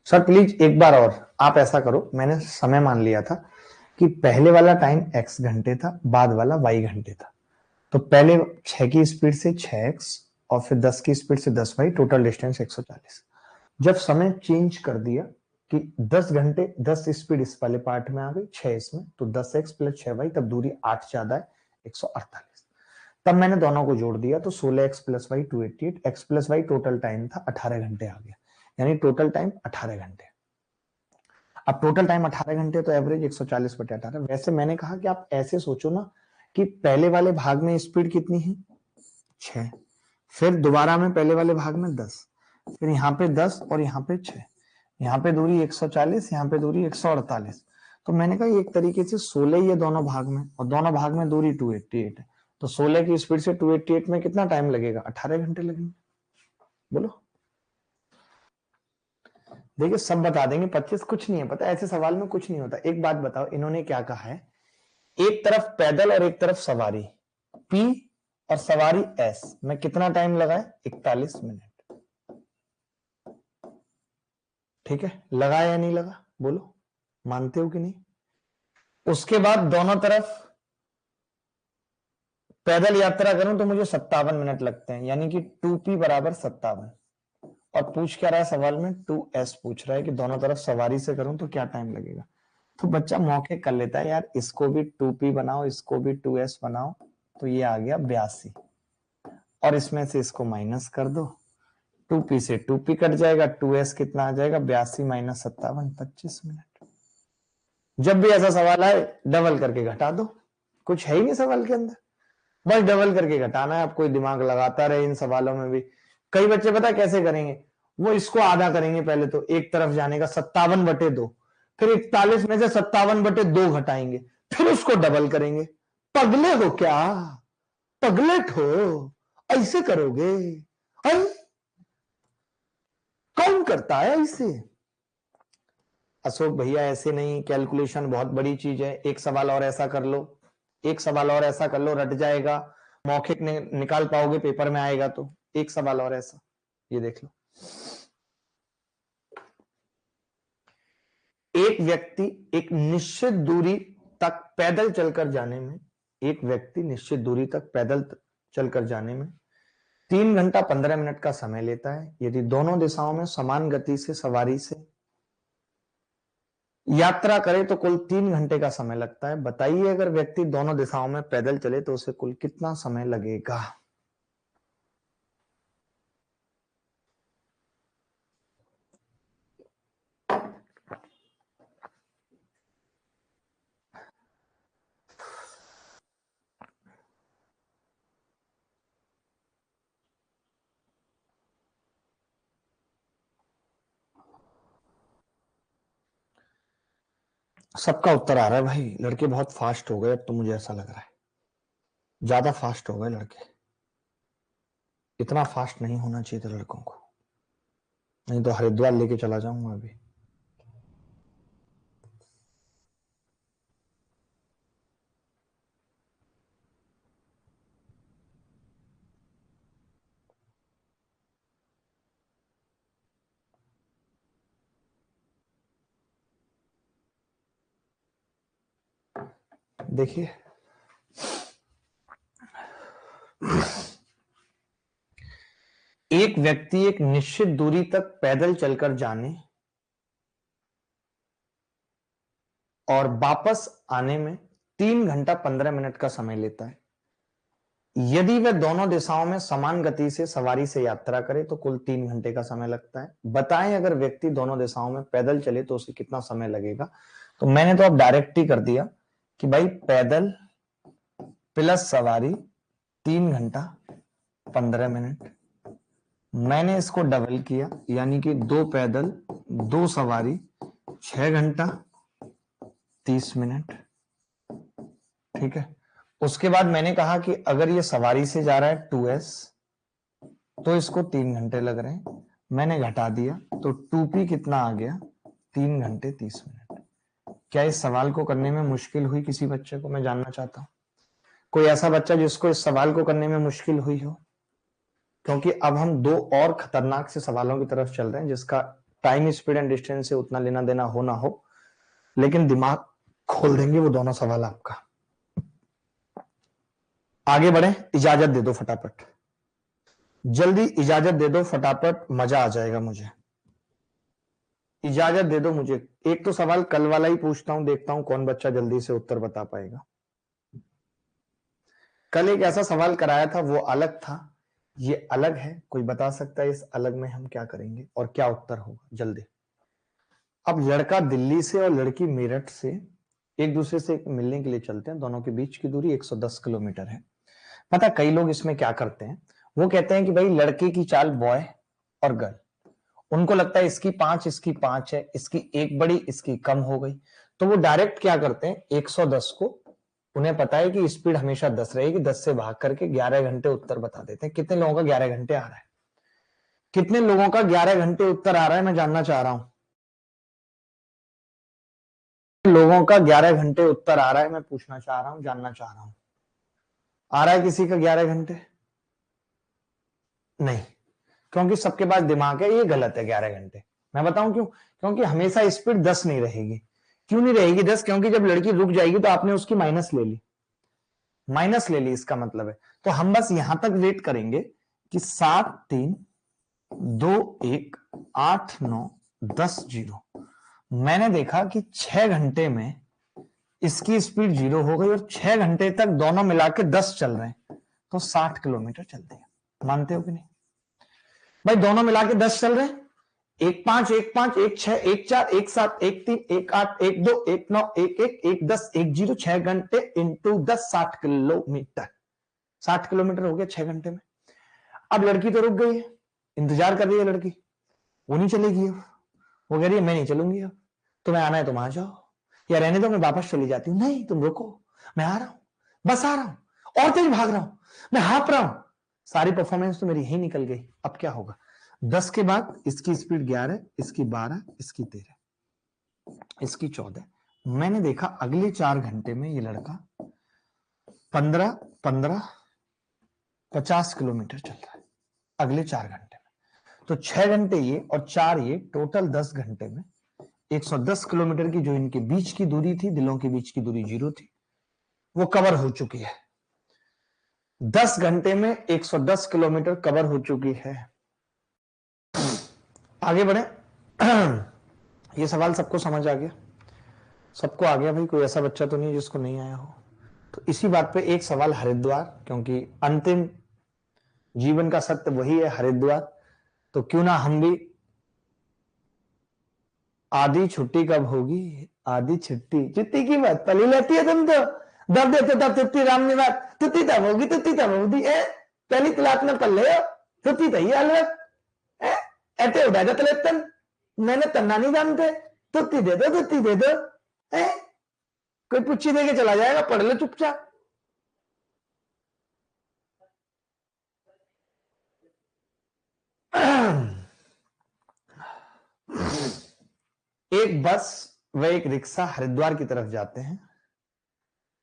सर प्लीज एक बार और आप ऐसा करो, मैंने समय मान लिया था कि पहले वाला टाइम x घंटे था, बाद वाला y घंटे था। तो पहले 6 की स्पीड से 6x और फिर 10 की स्पीड से 10y, टोटल डिस्टेंस 140। जब समय चेंज कर दिया कि 10 घंटे 10 स्पीड इस वाले पार्ट में आ गई, 6 इसमें, तो 10x प्लस 6y, तब दूरी 8 ज्यादा है 148। तब मैंने दोनों को जोड़ दिया तो 16x plus Y 288, x plus Y total time था 18 घंटे आ गया, यानी टोटल टाइम 18 घंटे। अब टोटल टाइम 18 घंटे तो एवरेज 140/18। वैसे मैंने कहा कि आप ऐसे सोचो ना कि पहले वाले भाग में स्पीड कितनी है 6, फिर दोबारा में पहले वाले भाग में 10, फिर यहाँ पे 10 और यहाँ पे 6, यहाँ पे दूरी 140, यहाँ पे दूरी 148। तो मैंने कहा एक तरीके से 16 ही है दोनों भाग में, और दोनों भाग में दूरी 288 है, तो 16 की स्पीड से 288 में कितना टाइम लगेगा 18 घंटे लगेंगे। बोलो देखिए सब बता देंगे 25, कुछ नहीं है पता, ऐसे सवाल में कुछ नहीं होता। एक बात बताओ इन्होंने क्या कहा है, एक तरफ पैदल और एक तरफ सवारी P और सवारी S में कितना टाइम लगा है 41 मिनट। ठीक है, लगा या नहीं लगा बोलो, मानते हो कि नहीं? उसके बाद दोनों तरफ पैदल यात्रा करूं तो मुझे 57 मिनट लगते हैं, यानी कि 2P बराबर 57। और पूछ क्या रहा है सवाल में 2S पूछ रहा है कि दोनों तरफ सवारी से करूं तो क्या टाइम लगेगा। तो बच्चा मौके कर लेता है यार, इसको भी 2P बनाओ इसको भी 2S बनाओ, तो ये आ गया 82, और इसमें से इसको माइनस कर दो, 2P से 2P कट जाएगा, 2S कितना आ जाएगा 82 माइनस 57, 25 मिनट। जब भी ऐसा सवाल आए डबल करके घटा दो, कुछ है ही नहीं सवाल के अंदर, बस डबल करके घटाना है। आप कोई दिमाग लगाता रहे इन सवालों में भी। कई बच्चे पता कैसे करेंगे, वो इसको आधा करेंगे पहले, तो एक तरफ जाने का 57/2, फिर 41 में से 57/2 घटाएंगे, फिर उसको डबल करेंगे। पगले हो क्या, पगलेट हो, ऐसे करोगे? अरे कौन करता है ऐसे? अशोक भैया ऐसे नहीं, कैलकुलेशन बहुत बड़ी चीज है। एक सवाल और ऐसा कर लो, एक सवाल और ऐसा कर लो, रट जाएगा, मौखिक निकाल पाओगे पेपर में आएगा तो। एक सवाल और ऐसा, ये देख लो, एक व्यक्ति एक निश्चित दूरी तक पैदल चलकर जाने में, एक व्यक्ति निश्चित दूरी तक पैदल चलकर जाने में 3 घंटा 15 मिनट का समय लेता है यदि दोनों दिशाओं में समान गति से सवारी से यात्रा करे तो कुल 3 घंटे का समय लगता है। बताइए अगर व्यक्ति दोनों दिशाओं में पैदल चले तो उसे कुल कितना समय लगेगा। सबका उत्तर आ रहा है भाई, लड़के बहुत फास्ट हो गए अब तो, मुझे ऐसा लग रहा है ज्यादा फास्ट हो गए लड़के। इतना फास्ट नहीं होना चाहिए था लड़कों को, नहीं तो हरिद्वार लेके चला जाऊंगा अभी। देखिए एक व्यक्ति एक निश्चित दूरी तक पैदल चलकर जाने और वापस आने में 3 घंटा 15 मिनट का समय लेता है यदि वह दोनों दिशाओं में समान गति से सवारी से यात्रा करे तो कुल 3 घंटे का समय लगता है। बताएं अगर व्यक्ति दोनों दिशाओं में पैदल चले तो उसे कितना समय लगेगा। तो मैंने तो अब डायरेक्ट ही कर दिया कि भाई पैदल प्लस सवारी 3 घंटा 15 मिनट। मैंने इसको डबल किया यानी कि 2 पैदल 2 सवारी 6 घंटा 30 मिनट। ठीक है, उसके बाद मैंने कहा कि अगर ये सवारी से जा रहा है 2s तो इसको 3 घंटे लग रहे हैं। मैंने घटा दिया तो 2p कितना आ गया 3 घंटे 30 मिनट। क्या इस सवाल को करने में मुश्किल हुई किसी बच्चे को? मैं जानना चाहता हूं कोई ऐसा बच्चा जिसको इस सवाल को करने में मुश्किल हुई हो, क्योंकि अब हम 2 और खतरनाक से सवालों की तरफ चल रहे हैं जिसका टाइम स्पीड एंड डिस्टेंस से उतना लेना देना हो ना हो, लेकिन दिमाग खोल देंगे वो दोनों सवाल आपका। आगे बढ़े, इजाजत दे दो फटाफट, जल्दी इजाजत दे दो फटाफट, मजा आ जाएगा मुझे। इजाजत दे दो मुझे। एक तो सवाल कल वाला ही पूछता हूं, देखता हूं कौन बच्चा जल्दी से उत्तर बता पाएगा। कल एक ऐसा सवाल कराया था वो अलग था, ये अलग है। कोई बता सकता है इस अलग में हम क्या करेंगे और क्या उत्तर होगा? जल्दी। अब लड़का दिल्ली से और लड़की मेरठ से एक दूसरे से मिलने के लिए चलते हैं, दोनों के बीच की दूरी 110 किलोमीटर है। पता कई लोग इसमें क्या करते हैं, वो कहते हैं कि भाई लड़के की चाल बॉय और गर्ल, उनको लगता है इसकी 5 इसकी 5 है, इसकी एक बड़ी इसकी कम हो गई, तो वो डायरेक्ट क्या करते हैं 110 को, उन्हें पता है कि स्पीड हमेशा 10 रहेगी, 10 से भाग करके 11 घंटे उत्तर बता देते हैं। कितने लोगों का 11 घंटे आ रहा है? कितने लोगों का 11 घंटे उत्तर आ रहा है? मैं जानना चाह रहा हूं लोगों का 11 घंटे उत्तर आ रहा है, मैं पूछना चाह रहा हूं, जानना चाह रहा हूं। आ रहा है किसी का 11 घंटे? नहीं, क्योंकि सबके पास दिमाग है, ये गलत है 11 घंटे। मैं बताऊं क्यों? क्योंकि हमेशा स्पीड 10 नहीं रहेगी। क्यों नहीं रहेगी 10? क्योंकि जब लड़की रुक जाएगी तो आपने उसकी माइनस ले ली, माइनस ले ली, इसका मतलब है। तो हम बस यहां तक वेट करेंगे कि 7 3 2 1 8 9 10 0। मैंने देखा कि 6 घंटे में इसकी स्पीड 0 हो गई और 6 घंटे तक दोनों मिला के 10 चल रहे हैं, तो 60 किलोमीटर चलते हैं। मानते हो कि नहीं भाई? दोनों मिला के 10 चल रहे हैं, 1 5 1 5 1 6 1 4 1 7 1 3 1 8 1 2 1 9 1 1 1 10 1 0, 6 घंटे इंटू 10 60 किलोमीटर। 60 किलोमीटर हो गया 6 घंटे में। अब लड़की तो रुक गई है, इंतजार कर रही है लड़की, वो नहीं चलेगी अब। वो कह रही है मैं नहीं चलूंगी अब, तुम्हें आना है तुम आ जाओ, या रहने दो मैं वापस चली जाती हूं। नहीं तुम रुको, मैं आ रहा हूं, बस आ रहा हूं, और तेज भाग रहा हूं, मैं हाँप रहा हूं। सारी परफॉर्मेंस तो मेरी यही निकल गई। अब क्या होगा? 10 के बाद इसकी स्पीड 11, इसकी 12, इसकी 13, इसकी 14। मैंने देखा अगले 4 घंटे में ये लड़का 15 15 50 किलोमीटर चल रहा है अगले 4 घंटे में। तो 6 घंटे ये और 4 ये, टोटल 10 घंटे में 110 किलोमीटर की जो इनके बीच की दूरी थी, दिलों के बीच की दूरी 0 थी, वो कवर हो चुकी है। 10 घंटे में 110 किलोमीटर कवर हो चुकी है। आगे बढ़े। ये सवाल सबको समझ आ गया? सबको आ गया भाई? कोई ऐसा बच्चा तो नहीं जिसको नहीं आया हो? तो इसी बात पे एक सवाल हरिद्वार, क्योंकि अंतिम जीवन का सत्य वही है हरिद्वार, तो क्यों ना हम भी आधी छुट्टी कब होगी? आधी छुट्टी, छुट्टी की बात पली लेती है तुम तो, दब देते तब छुट्टी राम ने बात, छुट्टी तब होगी, छुट्टी तब होगी। पहली क्लास में पढ़ ले छुट्टी तो ही अलग ऐसे उड़ा जाते लेतन, मैंने तन्ना नहीं जानते, छुट्टी दे दो, छुट्टी दे दो। कोई पुच्छी दे के चला जाएगा, पढ़ ले चुपचाप। एक बस व एक रिक्शा हरिद्वार की तरफ जाते हैं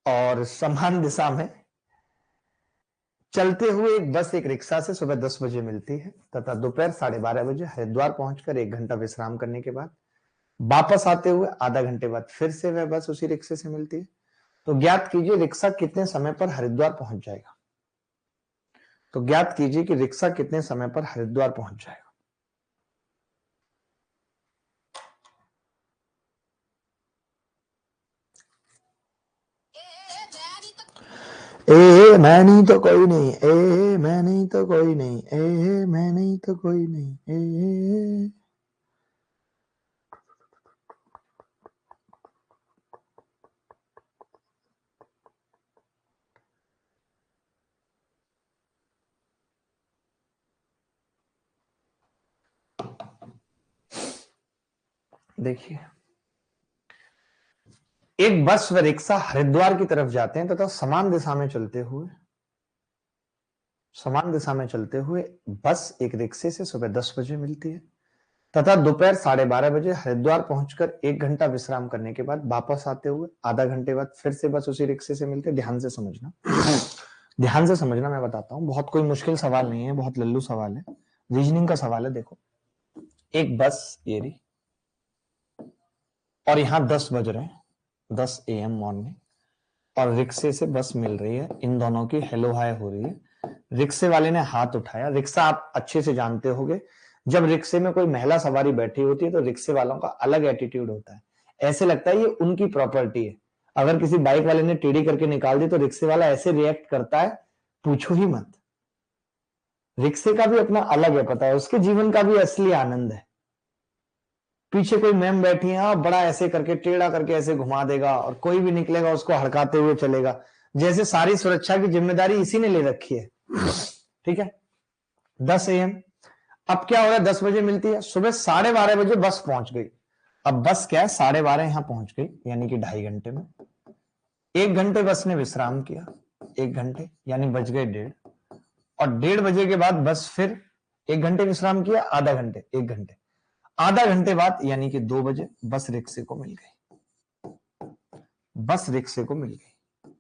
और समान दिशा में चलते हुए एक बस एक रिक्शा से सुबह 10 बजे मिलती है तथा दोपहर 12:30 बजे हरिद्वार पहुंचकर 1 घंटा विश्राम करने के बाद वापस आते हुए आधा घंटे बाद फिर से वह बस उसी रिक्शे से मिलती है। तो ज्ञात कीजिए रिक्शा कितने समय पर हरिद्वार पहुंच जाएगा? तो ज्ञात कीजिए कि रिक्शा कितने समय पर हरिद्वार पहुंच जाएगा? ए मैं नहीं तो कोई नहीं, ए मैं नहीं तो कोई नहीं, ए मैं नहीं तो कोई नहीं, ए। देखिए, एक बस व रिक्शा हरिद्वार की तरफ जाते हैं तथा समान दिशा में चलते हुए बस एक रिक्शे से सुबह 10 बजे मिलती है तथा दोपहर 12:30 बजे हरिद्वार पहुंचकर 1 घंटा विश्राम करने के बाद वापस आते हुए आधा घंटे बाद फिर से बस उसी रिक्शे से मिलते। ध्यान से समझना, ध्यान से समझना, मैं बताता हूं, बहुत कोई मुश्किल सवाल नहीं है, बहुत लल्लू सवाल है, रीजनिंग का सवाल है। देखो, एक बस ये रही और यहां 10 बज रहे हैं, 10 AM मॉर्निंग, और रिक्शे से बस मिल रही है, इन दोनों की हेलो हाय हो रही है। रिक्शे वाले ने हाथ उठाया। रिक्शा आप अच्छे से जानते होंगे, जब रिक्शे में कोई महिला सवारी बैठी होती है तो रिक्शे वालों का अलग एटीट्यूड होता है, ऐसे लगता है ये उनकी प्रॉपर्टी है। अगर किसी बाइक वाले ने टेढ़ी करके निकाल दी तो रिक्शे वाला ऐसे रिएक्ट करता है, पूछो ही मत। रिक्शे का भी अपना अलग है, पता है, उसके जीवन का भी असली आनंद है। पीछे कोई मैम बैठी है, बड़ा ऐसे करके टेढ़ा करके ऐसे घुमा देगा और कोई भी निकलेगा उसको हड़काते हुए चलेगा, जैसे सारी सुरक्षा की जिम्मेदारी इसी ने ले रखी है। ठीक है, 10 AM। अब क्या हो रहा है, 10 बजे मिलती है, सुबह 12:30 बजे बस पहुंच गई। अब बस क्या है, 12:30 यहां पहुंच गई, यानी कि 2.5 घंटे में। 1 घंटे बस ने विश्राम किया, 1 घंटे यानी बज गए 1:30, और 1:30 बजे के बाद बस फिर 1 घंटे विश्राम किया, आधा घंटे, 1 घंटे, आधा घंटे बाद यानी कि 2 बजे बस रिक्शे को मिल गई। बस रिक्शे को मिल गई,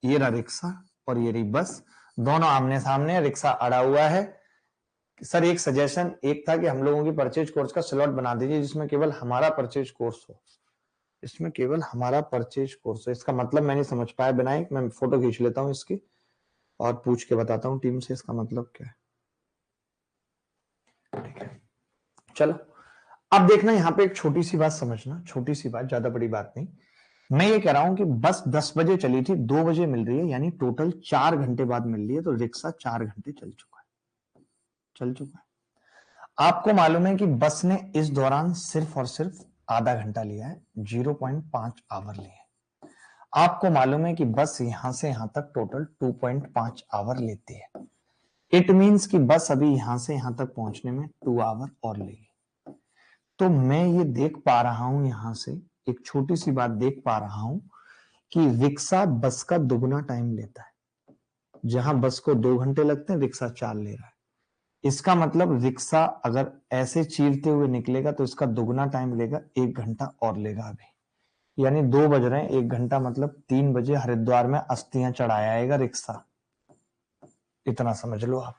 ये रहा रिक्शा और ये रही बस, दोनों आमने सामने, रिक्शा अड़ा हुआ है। सर एक सजेशन एक था कि हम लोगों की परचेज कोर्स का स्लॉट बना दीजिए जिसमें केवल हमारा परचेज कोर्स हो, इसमें केवल हमारा परचेज कोर्स हो। इसका मतलब मैं नहीं समझ पाया विनायक, मैं फोटो खींच लेता हूं इसकी और पूछ के बताता हूं टीम से इसका मतलब क्या है। ठीक है, चलो अब देखना, यहां पे एक छोटी सी बात समझना, छोटी सी बात, ज्यादा बड़ी बात नहीं। मैं ये कह रहा हूं कि बस 10 बजे चली थी, 2 बजे मिल रही है, यानी टोटल 4 घंटे बाद मिल रही है, तो रिक्शा 4 घंटे चल चुका है। आपको मालूम है कि बस ने इस दौरान सिर्फ और सिर्फ आधा घंटा लिया है, 0.5 आवर लिए। आपको मालूम है कि बस यहां से यहां तक टोटल 2.5 आवर लेती है। इट मींस कि बस अभी यहां से यहां तक पहुंचने में 2 आवर और लेगी। तो मैं ये देख पा रहा हूं, यहां से एक छोटी सी बात देख पा रहा हूं कि रिक्शा बस का दुगना टाइम लेता है। जहां बस को 2 घंटे लगते हैं, रिक्शा 4 ले रहा है। इसका मतलब रिक्शा अगर ऐसे चीरते हुए निकलेगा तो इसका दुगना टाइम लेगा, 1 घंटा और लेगा अभी, यानी 2 बज रहे हैं, 1 घंटा मतलब 3 बजे हरिद्वार में अस्थियां चढ़ाया आएगा रिक्शा। इतना समझ लो आप।